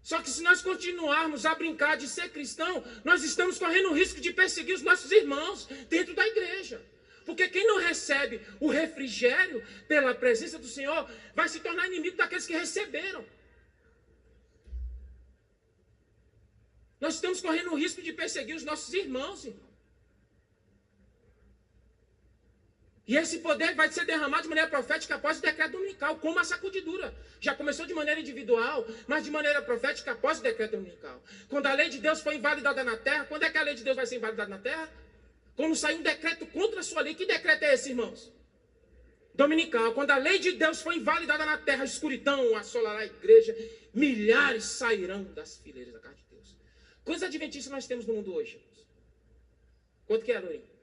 [SPEAKER 1] Só que se nós continuarmos a brincar de ser cristão, nós estamos correndo o risco de perseguir os nossos irmãos dentro da igreja. Porque quem não recebe o refrigério pela presença do Senhor vai se tornar inimigo daqueles que receberam. Nós estamos correndo o risco de perseguir os nossos irmãos, irmão. E esse poder vai ser derramado de maneira profética após o decreto dominical, como a sacudidura. Já começou de maneira individual, mas de maneira profética após o decreto dominical. Quando a lei de Deus foi invalidada na terra, quando é que a lei de Deus vai ser invalidada na terra? Quando sair um decreto contra a sua lei. Que decreto é esse, irmãos? Dominical. Quando a lei de Deus foi invalidada na terra, a escuridão assolará a igreja, milhares sairão das fileiras da casa de Deus. Quantos adventistas nós temos no mundo hoje, irmãos? Quanto que é, Lourinho?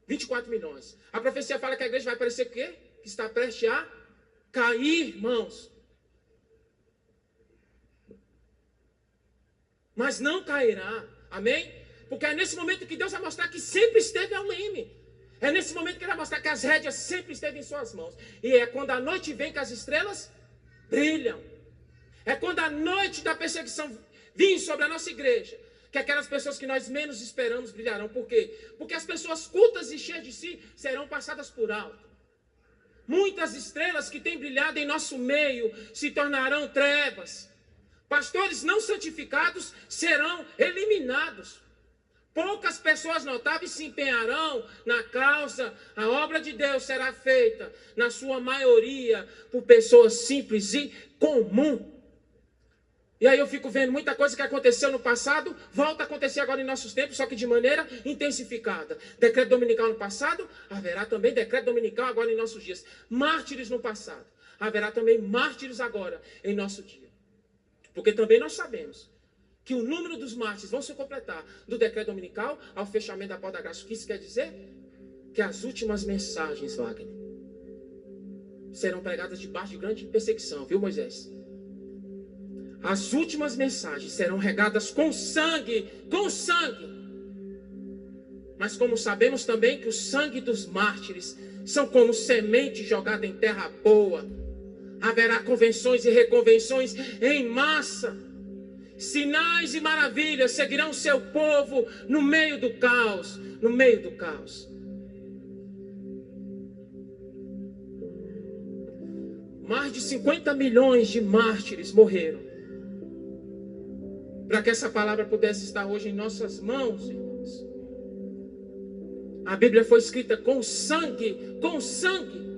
[SPEAKER 1] 24 milhões. A profecia fala que a igreja vai parecer o quê? Que está prestes a cair, irmãos. Mas não cairá. Amém? Porque é nesse momento que Deus vai mostrar que sempre esteve ao leme. É nesse momento que Ele vai mostrar que as rédeas sempre esteve em suas mãos. E é quando a noite vem que as estrelas brilham. É quando a noite da perseguição vir sobre a nossa igreja, que aquelas pessoas que nós menos esperamos brilharão. Por quê? Porque as pessoas cultas e cheias de si serão passadas por alto. Muitas estrelas que têm brilhado em nosso meio se tornarão trevas. Pastores não santificados serão eliminados. Poucas pessoas notáveis se empenharão na causa. A obra de Deus será feita, na sua maioria, por pessoas simples e comuns. E aí eu fico vendo muita coisa que aconteceu no passado, volta a acontecer agora em nossos tempos, só que de maneira intensificada. Decreto dominical no passado, haverá também decreto dominical agora em nossos dias. Mártires no passado, haverá também mártires agora em nosso dia. Porque também nós sabemos que o número dos mártires vão se completar do decreto dominical ao fechamento da porta da graça. O que isso quer dizer? Que as últimas mensagens, Wagner, serão pregadas debaixo de grande perseguição, viu, Moisés? As últimas mensagens serão regadas com sangue, com sangue. Mas como sabemos também que o sangue dos mártires são como semente jogada em terra boa, haverá convenções e reconvenções em massa. Sinais e maravilhas seguirão seu povo no meio do caos, no meio do caos. Mais de 50 milhões de mártires morreram para que essa palavra pudesse estar hoje em nossas mãos, irmãos. A Bíblia foi escrita com sangue, com sangue.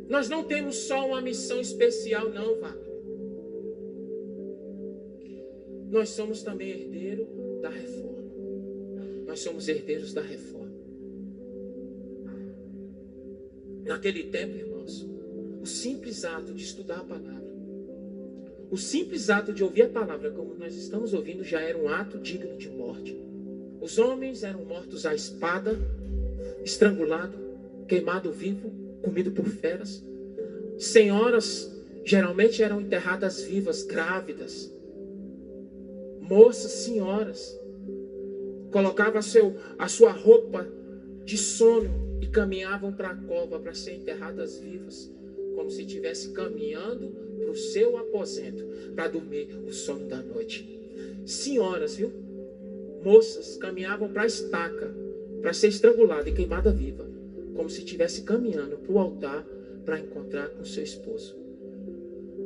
[SPEAKER 1] Nós não temos só uma missão especial, não, Wagner. Nós somos também herdeiros da reforma. Nós somos herdeiros da reforma. Naquele tempo, irmãos, o simples ato de estudar a palavra, o simples ato de ouvir a palavra como nós estamos ouvindo já era um ato digno de morte. Os homens eram mortos à espada, estrangulado, queimado vivo, comido por feras. Senhoras geralmente eram enterradas vivas, grávidas. Moças, senhoras, colocavam a sua roupa de sono e caminhavam para a cova para ser enterradas vivas, como se estivesse caminhando para o seu aposento, para dormir o sono da noite. Senhoras, viu? Moças caminhavam para a estaca, para ser estrangulada e queimada viva, como se estivesse caminhando para o altar para encontrar com seu esposo.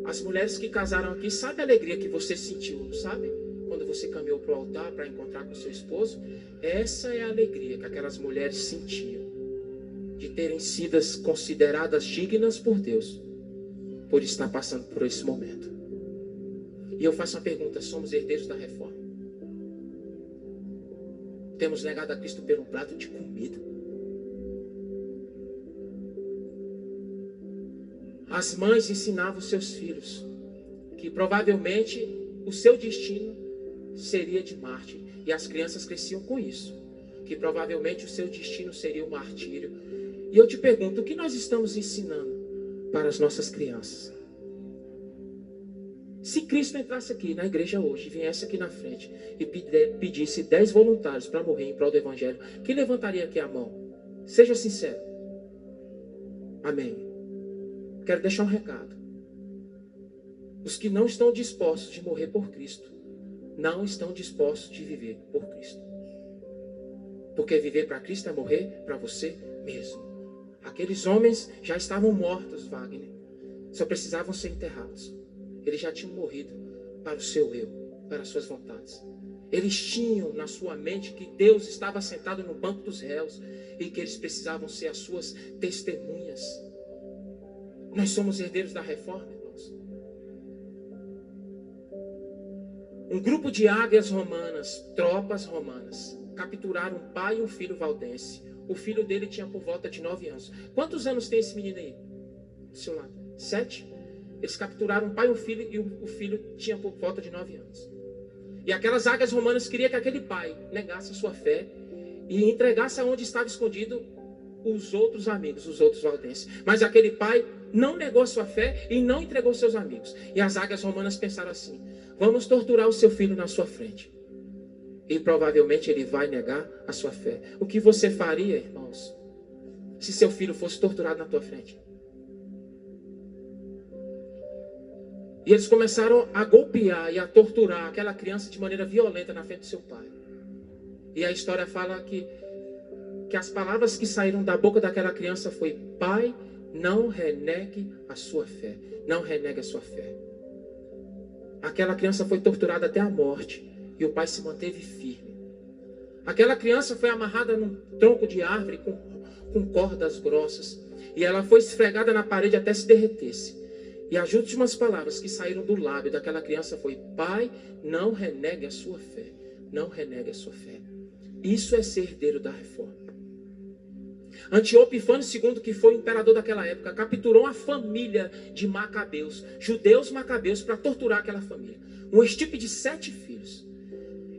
[SPEAKER 1] As mulheres que casaram aqui, sabe a alegria que você sentiu, não sabe? Quando você caminhou para o altar para encontrar com seu esposo, essa é a alegria que aquelas mulheres sentiam, de terem sido consideradas dignas por Deus. por estar passando por esse momento. E eu faço uma pergunta: somos herdeiros da reforma? Temos negado a Cristo por um prato de comida? As mães ensinavam seus filhos que provavelmente o seu destino seria de mártir. E as crianças cresciam com isso, que provavelmente o seu destino seria o martírio. E eu te pergunto, o que nós estamos ensinando para as nossas crianças? Se Cristo entrasse aqui na igreja hoje, viesse aqui na frente e pedisse 10 voluntários para morrer em prol do Evangelho, quem levantaria aqui a mão? Seja sincero. Amém. Quero deixar um recado. Os que não estão dispostos de morrer por Cristo, não estão dispostos de viver por Cristo. Porque viver para Cristo é morrer para você mesmo. Aqueles homens já estavam mortos, Wagner. Só precisavam ser enterrados. Eles já tinham morrido para o seu eu, para as suas vontades. Eles tinham na sua mente que Deus estava sentado no banco dos réus e que eles precisavam ser as suas testemunhas. Nós somos herdeiros da reforma, irmãos. Um grupo de águias romanas, tropas romanas, capturaram um pai e um filho valdense. O filho dele tinha por volta de 9 anos. Quantos anos tem esse menino aí? Do seu lado? 7? Eles capturaram um pai e um filho, e o filho tinha por volta de 9 anos. E aquelas águias romanas queriam que aquele pai negasse a sua fé e entregasse aonde estava escondido os outros amigos, os outros valdenses. Mas aquele pai não negou a sua fé e não entregou seus amigos. E as águias romanas pensaram assim: vamos torturar o seu filho na sua frente. E provavelmente ele vai negar a sua fé. O que você faria, irmãos, se seu filho fosse torturado na tua frente? E eles começaram a golpear e a torturar aquela criança de maneira violenta na frente do seu pai. E a história fala que as palavras que saíram da boca daquela criança foi: pai, não renegue a sua fé. Não renegue a sua fé. Aquela criança foi torturada até a morte. E o pai se manteve firme. Aquela criança foi amarrada num tronco de árvore com cordas grossas. E ela foi esfregada na parede até se derretesse. E as últimas palavras que saíram do lábio daquela criança foi: pai, não renegue a sua fé. Não renegue a sua fé. Isso é ser herdeiro da reforma. Antíoco Epifânio II, que foi o imperador daquela época, capturou uma família de macabeus, judeus macabeus, para torturar aquela família. Um estirpe de 7 filhos.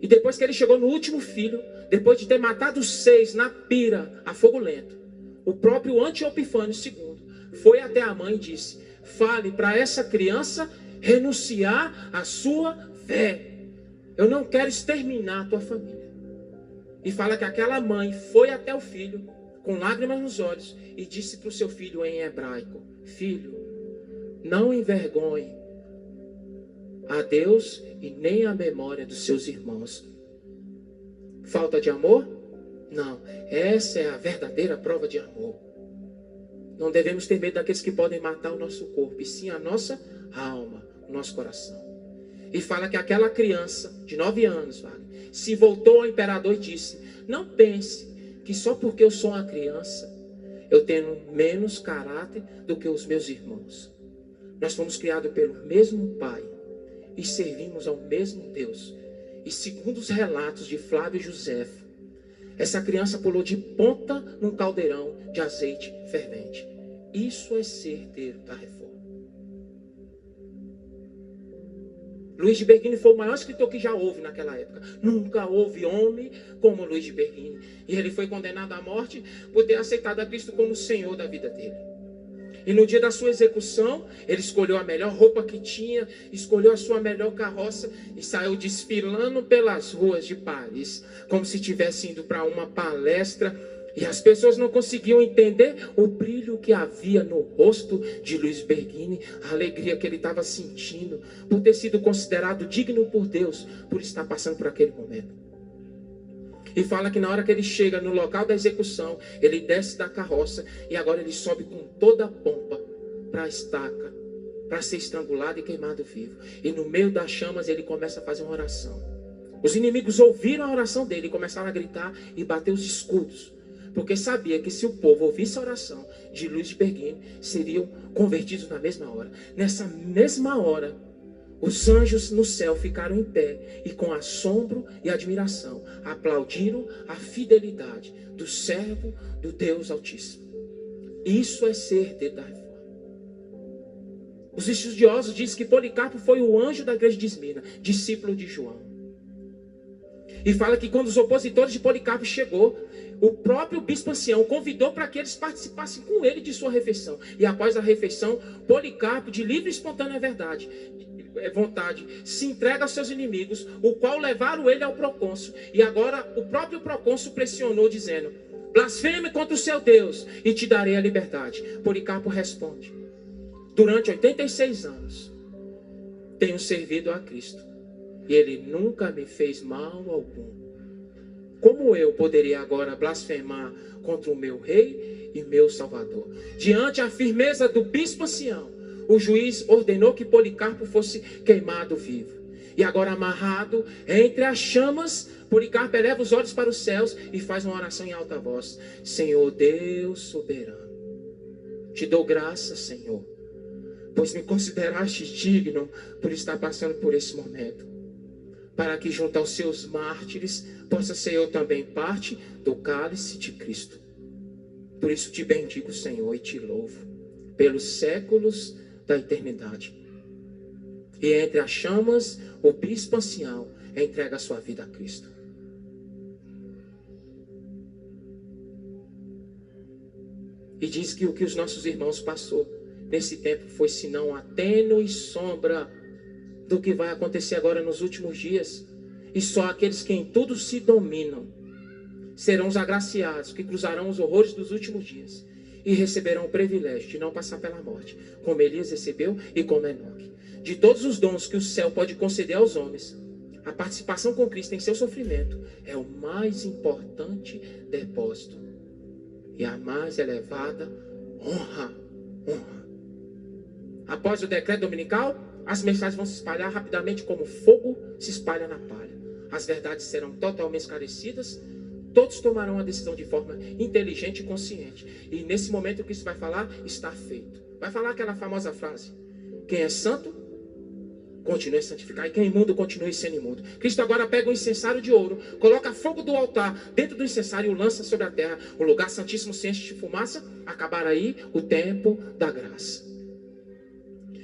[SPEAKER 1] E depois que ele chegou no último filho, depois de ter matado 6 na pira, a fogo lento, o próprio Antíoco Epifânio II foi até a mãe e disse: fale para essa criança renunciar à sua fé. Eu não quero exterminar a tua família. E fala que aquela mãe foi até o filho, com lágrimas nos olhos, e disse para o seu filho em hebraico: filho, não envergonhe a Deus e nem a memória dos seus irmãos. Falta de amor? Não. Essa é a verdadeira prova de amor. Não devemos ter medo daqueles que podem matar o nosso corpo, e sim a nossa alma, o nosso coração. E fala que aquela criança de 9 anos, se voltou ao imperador e disse: não pense que só porque eu sou uma criança, eu tenho menos caráter do que os meus irmãos. Nós fomos criados pelo mesmo Pai e servimos ao mesmo Deus. E segundo os relatos de Flávio Josefo, essa criança pulou de ponta num caldeirão de azeite fervente. Isso é ser herdeiro da reforma. Luiz de Berguini foi o maior escritor que já houve naquela época. Nunca houve homem como Luiz de Berguini. E ele foi condenado à morte por ter aceitado a Cristo como Senhor da vida dele. E no dia da sua execução, ele escolheu a melhor roupa que tinha, escolheu a sua melhor carroça e saiu desfilando pelas ruas de Paris, como se estivesse indo para uma palestra. E as pessoas não conseguiam entender o brilho que havia no rosto de Luiz Berguini, a alegria que ele estava sentindo por ter sido considerado digno por Deus, por estar passando por aquele momento. E fala que na hora que ele chega no local da execução, ele desce da carroça e agora ele sobe com toda a pompa para a estaca, para ser estrangulado e queimado vivo. E no meio das chamas ele começa a fazer uma oração. Os inimigos ouviram a oração dele e começaram a gritar e bater os escudos, porque sabia que se o povo ouvisse a oração de Luís de Berguine, seriam convertidos na mesma hora. Nessa mesma hora, os anjos no céu ficaram em pé e com assombro e admiração aplaudiram a fidelidade do servo do Deus Altíssimo. Isso é ser herdeiro da reforma. Os estudiosos dizem que Policarpo foi o anjo da igreja de Esmirna, discípulo de João. E fala que quando os opositores de Policarpo chegou, o próprio bispo ancião convidou para que eles participassem com ele de sua refeição. E após a refeição, Policarpo, de livre e espontânea vontade, se entrega aos seus inimigos, o qual levaram ele ao procônsul. E agora o próprio procônsul pressionou, dizendo: blasfeme contra o seu Deus e te darei a liberdade. Policarpo responde: durante 86 anos tenho servido a Cristo e ele nunca me fez mal algum. Como eu poderia agora blasfemar contra o meu rei e meu salvador? Diante a firmeza do bispo ancião, o juiz ordenou que Policarpo fosse queimado vivo. E agora, amarrado entre as chamas, Policarpo eleva os olhos para os céus e faz uma oração em alta voz: Senhor Deus soberano, te dou graças, Senhor, pois me consideraste digno por estar passando por esse momento, para que junto aos seus mártires possa ser eu também parte do cálice de Cristo. Por isso te bendigo, Senhor, e te louvo pelos séculos da eternidade. E entre as chamas, o bispo ancião entrega a sua vida a Cristo. E diz que o que os nossos irmãos passou nesse tempo foi senão a tênue sombra do que vai acontecer agora nos últimos dias. E só aqueles que em tudo se dominam serão os agraciados, que cruzarão os horrores dos últimos dias e receberão o privilégio de não passar pela morte, como Elias recebeu e como Enoque. De todos os dons que o céu pode conceder aos homens, a participação com Cristo em seu sofrimento é o mais importante depósito e a mais elevada honra. Após o decreto dominical, as mensagens vão se espalhar rapidamente como fogo se espalha na palha. As verdades serão totalmente esclarecidas. Todos tomarão a decisão de forma inteligente e consciente. E nesse momento o que isso vai falar está feito. Vai falar aquela famosa frase: quem é santo, continue a santificar. E quem é imundo, continue sendo imundo. Cristo agora pega um incensário de ouro, coloca fogo do altar dentro do incensário e o lança sobre a terra. O lugar santíssimo se enche de fumaça. Acabar aí o tempo da graça.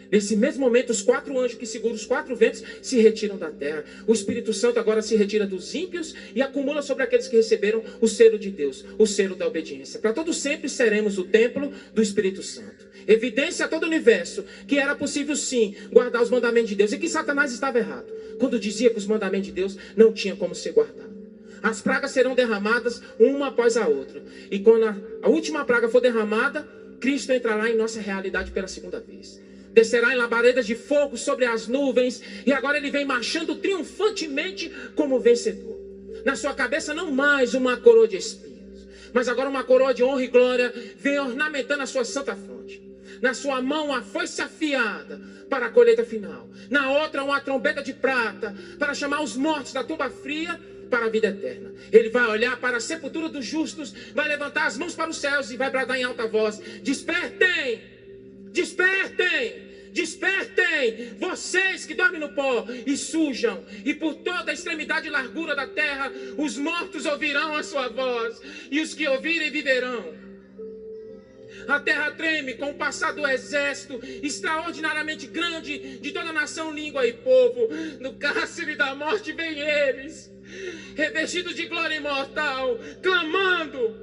[SPEAKER 1] Nesse mesmo momento, os 4 anjos que seguram os 4 ventos se retiram da terra. O Espírito Santo agora se retira dos ímpios e acumula sobre aqueles que receberam o selo de Deus, o selo da obediência. Para todo sempre seremos o templo do Espírito Santo. Evidência a todo o universo que era possível sim guardar os mandamentos de Deus e que Satanás estava errado quando dizia que os mandamentos de Deus não tinham como ser guardados. As pragas serão derramadas uma após a outra. E quando a última praga for derramada, Cristo entrará em nossa realidade pela segunda vez. Descerá em labaredas de fogo sobre as nuvens. E agora ele vem marchando triunfantemente como vencedor. Na sua cabeça não mais uma coroa de espinhos, mas agora uma coroa de honra e glória vem ornamentando a sua santa fronte. Na sua mão a foice afiada para a colheita final. Na outra uma trombeta de prata para chamar os mortos da tumba fria para a vida eterna. Ele vai olhar para a sepultura dos justos, vai levantar as mãos para os céus e vai bradar em alta voz: despertem! Despertem! Despertem, vocês que dormem no pó e sujam, e por toda a extremidade e largura da terra, os mortos ouvirão a sua voz, e os que ouvirem viverão. A terra treme com o passar do exército extraordinariamente grande de toda nação, língua e povo. No cárcere da morte vêm eles, revestidos de glória imortal, clamando: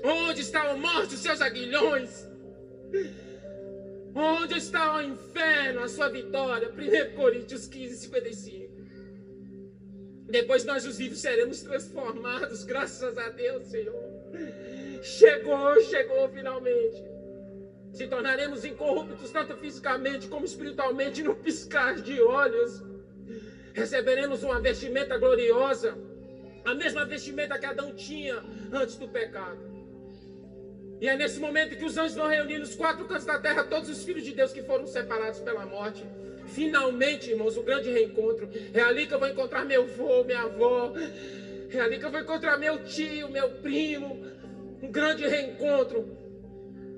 [SPEAKER 1] onde está o morte, os seus aguilhões? Onde está o inferno, a sua vitória? 1 Coríntios 15, 55. Depois nós os vivos seremos transformados, graças a Deus, Senhor. Chegou finalmente. Se tornaremos incorruptos tanto fisicamente como espiritualmente num piscar de olhos. Receberemos uma vestimenta gloriosa, a mesma vestimenta que Adão tinha antes do pecado. E é nesse momento que os anjos vão reunir nos 4 cantos da terra todos os filhos de Deus que foram separados pela morte. Finalmente, irmãos, o grande reencontro. É ali que eu vou encontrar meu avô, minha avó. É ali que eu vou encontrar meu tio, meu primo. um grande reencontro.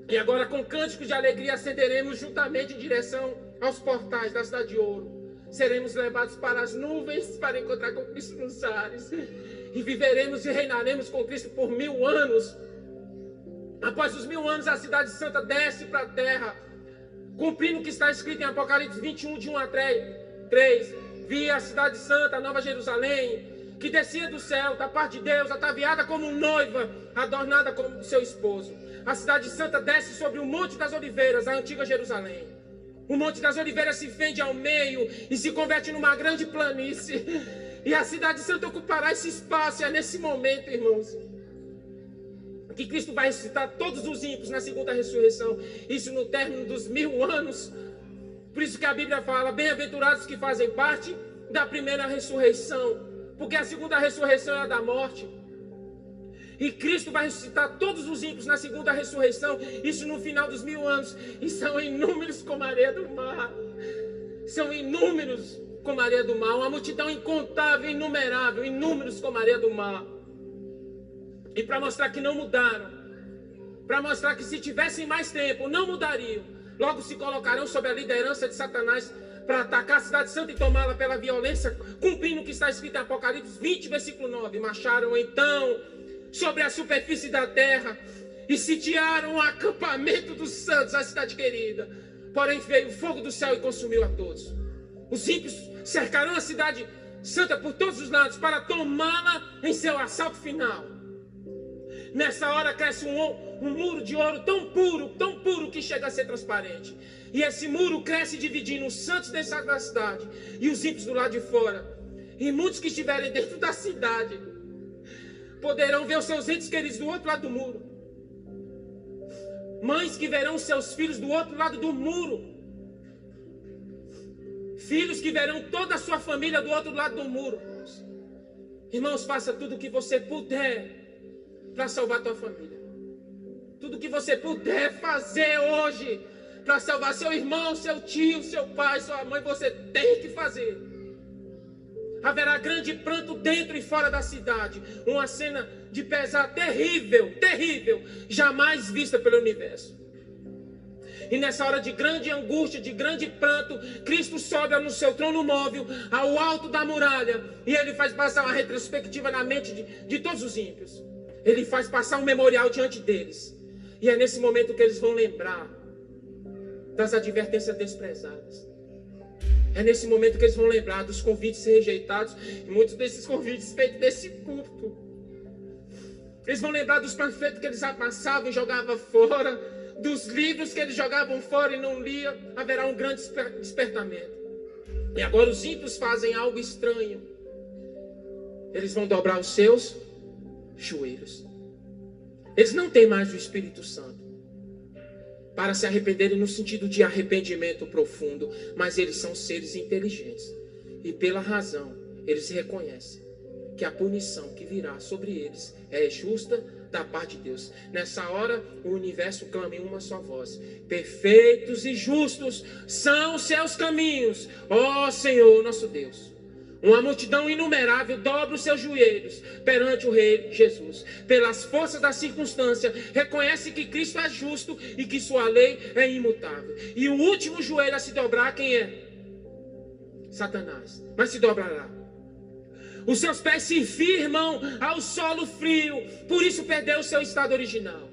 [SPEAKER 1] E agora, com cânticos de alegria, ascenderemos juntamente em direção aos portais da cidade de ouro. Seremos levados para as nuvens para encontrar com Cristo nos ares. E viveremos e reinaremos com Cristo por 1000 anos. Após os 1000 anos, a cidade santa desce para a terra, cumprindo o que está escrito em Apocalipse 21, de 1 a 3. Vi a cidade santa, a Nova Jerusalém, que descia do céu, da parte de Deus, ataviada como noiva, adornada como seu esposo. A cidade santa desce sobre o Monte das Oliveiras, a antiga Jerusalém. O Monte das Oliveiras se fende ao meio e se converte numa grande planície. E a cidade santa ocupará esse espaço. E é nesse momento, irmãos, que Cristo vai ressuscitar todos os ímpios na segunda ressurreição. Isso no término dos 1000 anos. Por isso que a Bíblia fala, bem-aventurados que fazem parte da primeira ressurreição. Porque a segunda ressurreição é a da morte. E Cristo vai ressuscitar todos os ímpios na segunda ressurreição. Isso no final dos 1000 anos. E são inúmeros como a areia do mar. São inúmeros como a areia do mar. Uma multidão incontável, inumerável. Inúmeros como a areia do mar. E para mostrar que não mudaram. Para mostrar que se tivessem mais tempo, não mudariam. Logo se colocarão sob a liderança de Satanás para atacar a cidade santa e tomá-la pela violência, cumprindo o que está escrito em Apocalipse 20, versículo 9. Marcharam então sobre a superfície da terra e sitiaram o acampamento dos santos, a cidade querida. Porém veio o fogo do céu e consumiu a todos. Os ímpios cercarão a cidade santa por todos os lados para tomá-la em seu assalto final. Nessa hora cresce um muro de ouro tão puro que chega a ser transparente. E esse muro cresce dividindo os santos dentro da cidade e os ímpios do lado de fora. E muitos que estiverem dentro da cidade poderão ver os seus entes queridos do outro lado do muro. Mães que verão seus filhos do outro lado do muro. Filhos que verão toda a sua família do outro lado do muro. Irmãos, faça tudo o que você puder para salvar a tua família. Tudo que você puder fazer hoje para salvar seu irmão, seu tio, seu pai, sua mãe, você tem que fazer. Haverá grande pranto dentro e fora da cidade. Uma cena de pesar terrível, terrível, jamais vista pelo universo. E nessa hora de grande angústia, de grande pranto, Cristo sobe no seu trono móvel, ao alto da muralha, e ele faz passar uma retrospectiva na mente de todos os ímpios. Ele faz passar um memorial diante deles. E é nesse momento que eles vão lembrar das advertências desprezadas. É nesse momento que eles vão lembrar dos convites rejeitados. E muitos desses convites feitos desse púlpito. Eles vão lembrar dos panfletos que eles amassavam e jogavam fora. Dos livros que eles jogavam fora e não liam. Haverá um grande despertamento. E agora os ímpios fazem algo estranho. Eles vão dobrar os seus joelhos. Eles não têm mais o Espírito Santo para se arrependerem no sentido de arrependimento profundo, mas eles são seres inteligentes e pela razão eles reconhecem que a punição que virá sobre eles é justa da parte de Deus. Nessa hora o universo clama em uma só voz: perfeitos e justos são os seus caminhos, ó Senhor nosso Deus. Uma multidão inumerável dobra os seus joelhos perante o Rei Jesus. Pelas forças da circunstância, reconhece que Cristo é justo e que sua lei é imutável. E o último joelho a se dobrar, quem é? Satanás. Mas se dobrará. Os seus pés se firmam ao solo frio, por isso perdeu o seu estado original.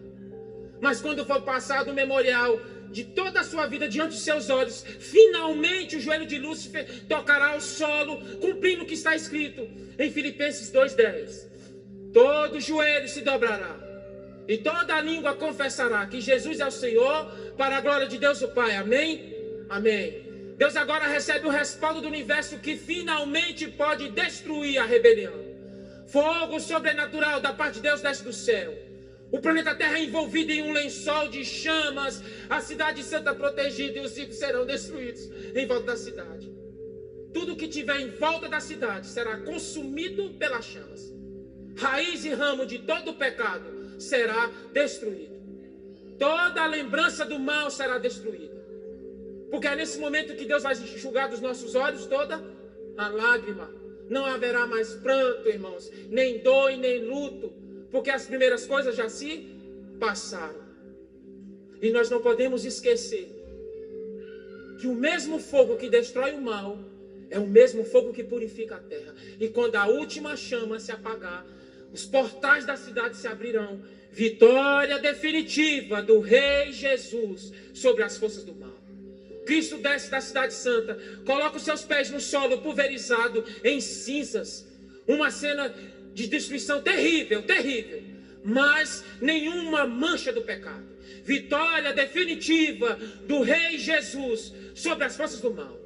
[SPEAKER 1] Mas quando for passado o memorial de toda a sua vida diante de seus olhos, finalmente o joelho de Lúcifer tocará o solo, cumprindo o que está escrito em Filipenses 2:10. Todo joelho se dobrará e toda a língua confessará que Jesus é o Senhor, para a glória de Deus o Pai. Amém? Amém. Deus agora recebe o respaldo do universo, que finalmente pode destruir a rebelião. Fogo sobrenatural da parte de Deus desce do céu. O planeta Terra é envolvido em um lençol de chamas. A cidade santa protegida e os ímpios serão destruídos em volta da cidade. Tudo que tiver em volta da cidade será consumido pelas chamas. Raiz e ramo de todo o pecado será destruído. Toda a lembrança do mal será destruída. Porque é nesse momento que Deus vai enxugar dos nossos olhos toda a lágrima. Não haverá mais pranto, irmãos, nem dor e nem luto. Porque as primeiras coisas já se passaram. E nós não podemos esquecer que o mesmo fogo que destrói o mal é o mesmo fogo que purifica a terra. E quando a última chama se apagar, os portais da cidade se abrirão. Vitória definitiva do Rei Jesus sobre as forças do mal. Cristo desce da cidade santa, coloca os seus pés no solo pulverizado em cinzas. Uma cena de destruição terrível, terrível. Mas nenhuma mancha do pecado. Vitória definitiva do Rei Jesus sobre as forças do mal.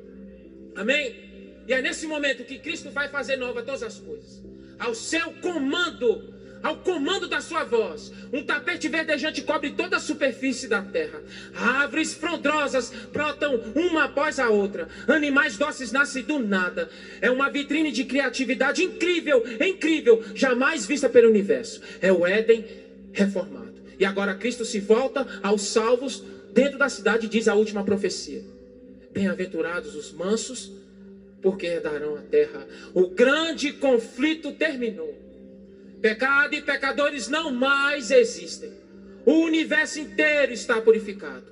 [SPEAKER 1] Amém? E é nesse momento que Cristo vai fazer nova todas as coisas. Ao seu comando, ao comando da sua voz, um tapete verdejante cobre toda a superfície da terra. Árvores frondosas brotam uma após a outra. Animais dóceis nascem do nada. É uma vitrine de criatividade incrível, incrível, jamais vista pelo universo. É o Éden reformado. E agora Cristo se volta aos salvos dentro da cidade e diz a última profecia: bem-aventurados os mansos, porque herdarão a terra. O grande conflito terminou. Pecado e pecadores não mais existem. O universo inteiro está purificado.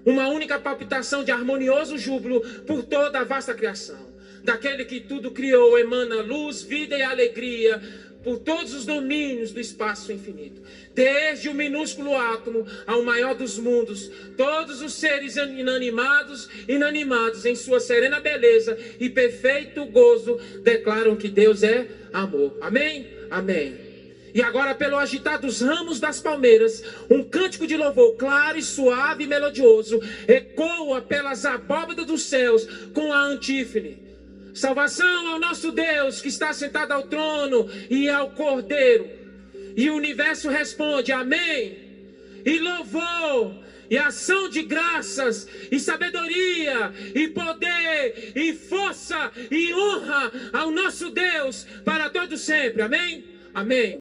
[SPEAKER 1] Uma única palpitação de harmonioso júbilo por toda a vasta criação. Daquele que tudo criou emana luz, vida e alegria por todos os domínios do espaço infinito. Desde o minúsculo átomo ao maior dos mundos, todos os seres inanimados em sua serena beleza e perfeito gozo declaram que Deus é amor. Amém? Amém. E agora, pelo agitar dos ramos das palmeiras, um cântico de louvor claro e suave e melodioso ecoa pelas abóbadas dos céus com a antífone: salvação ao nosso Deus que está sentado ao trono e ao Cordeiro. E o universo responde: amém. E louvor, e ação de graças, e sabedoria, e poder, e força, e honra ao nosso Deus para todo sempre. Amém? Amém.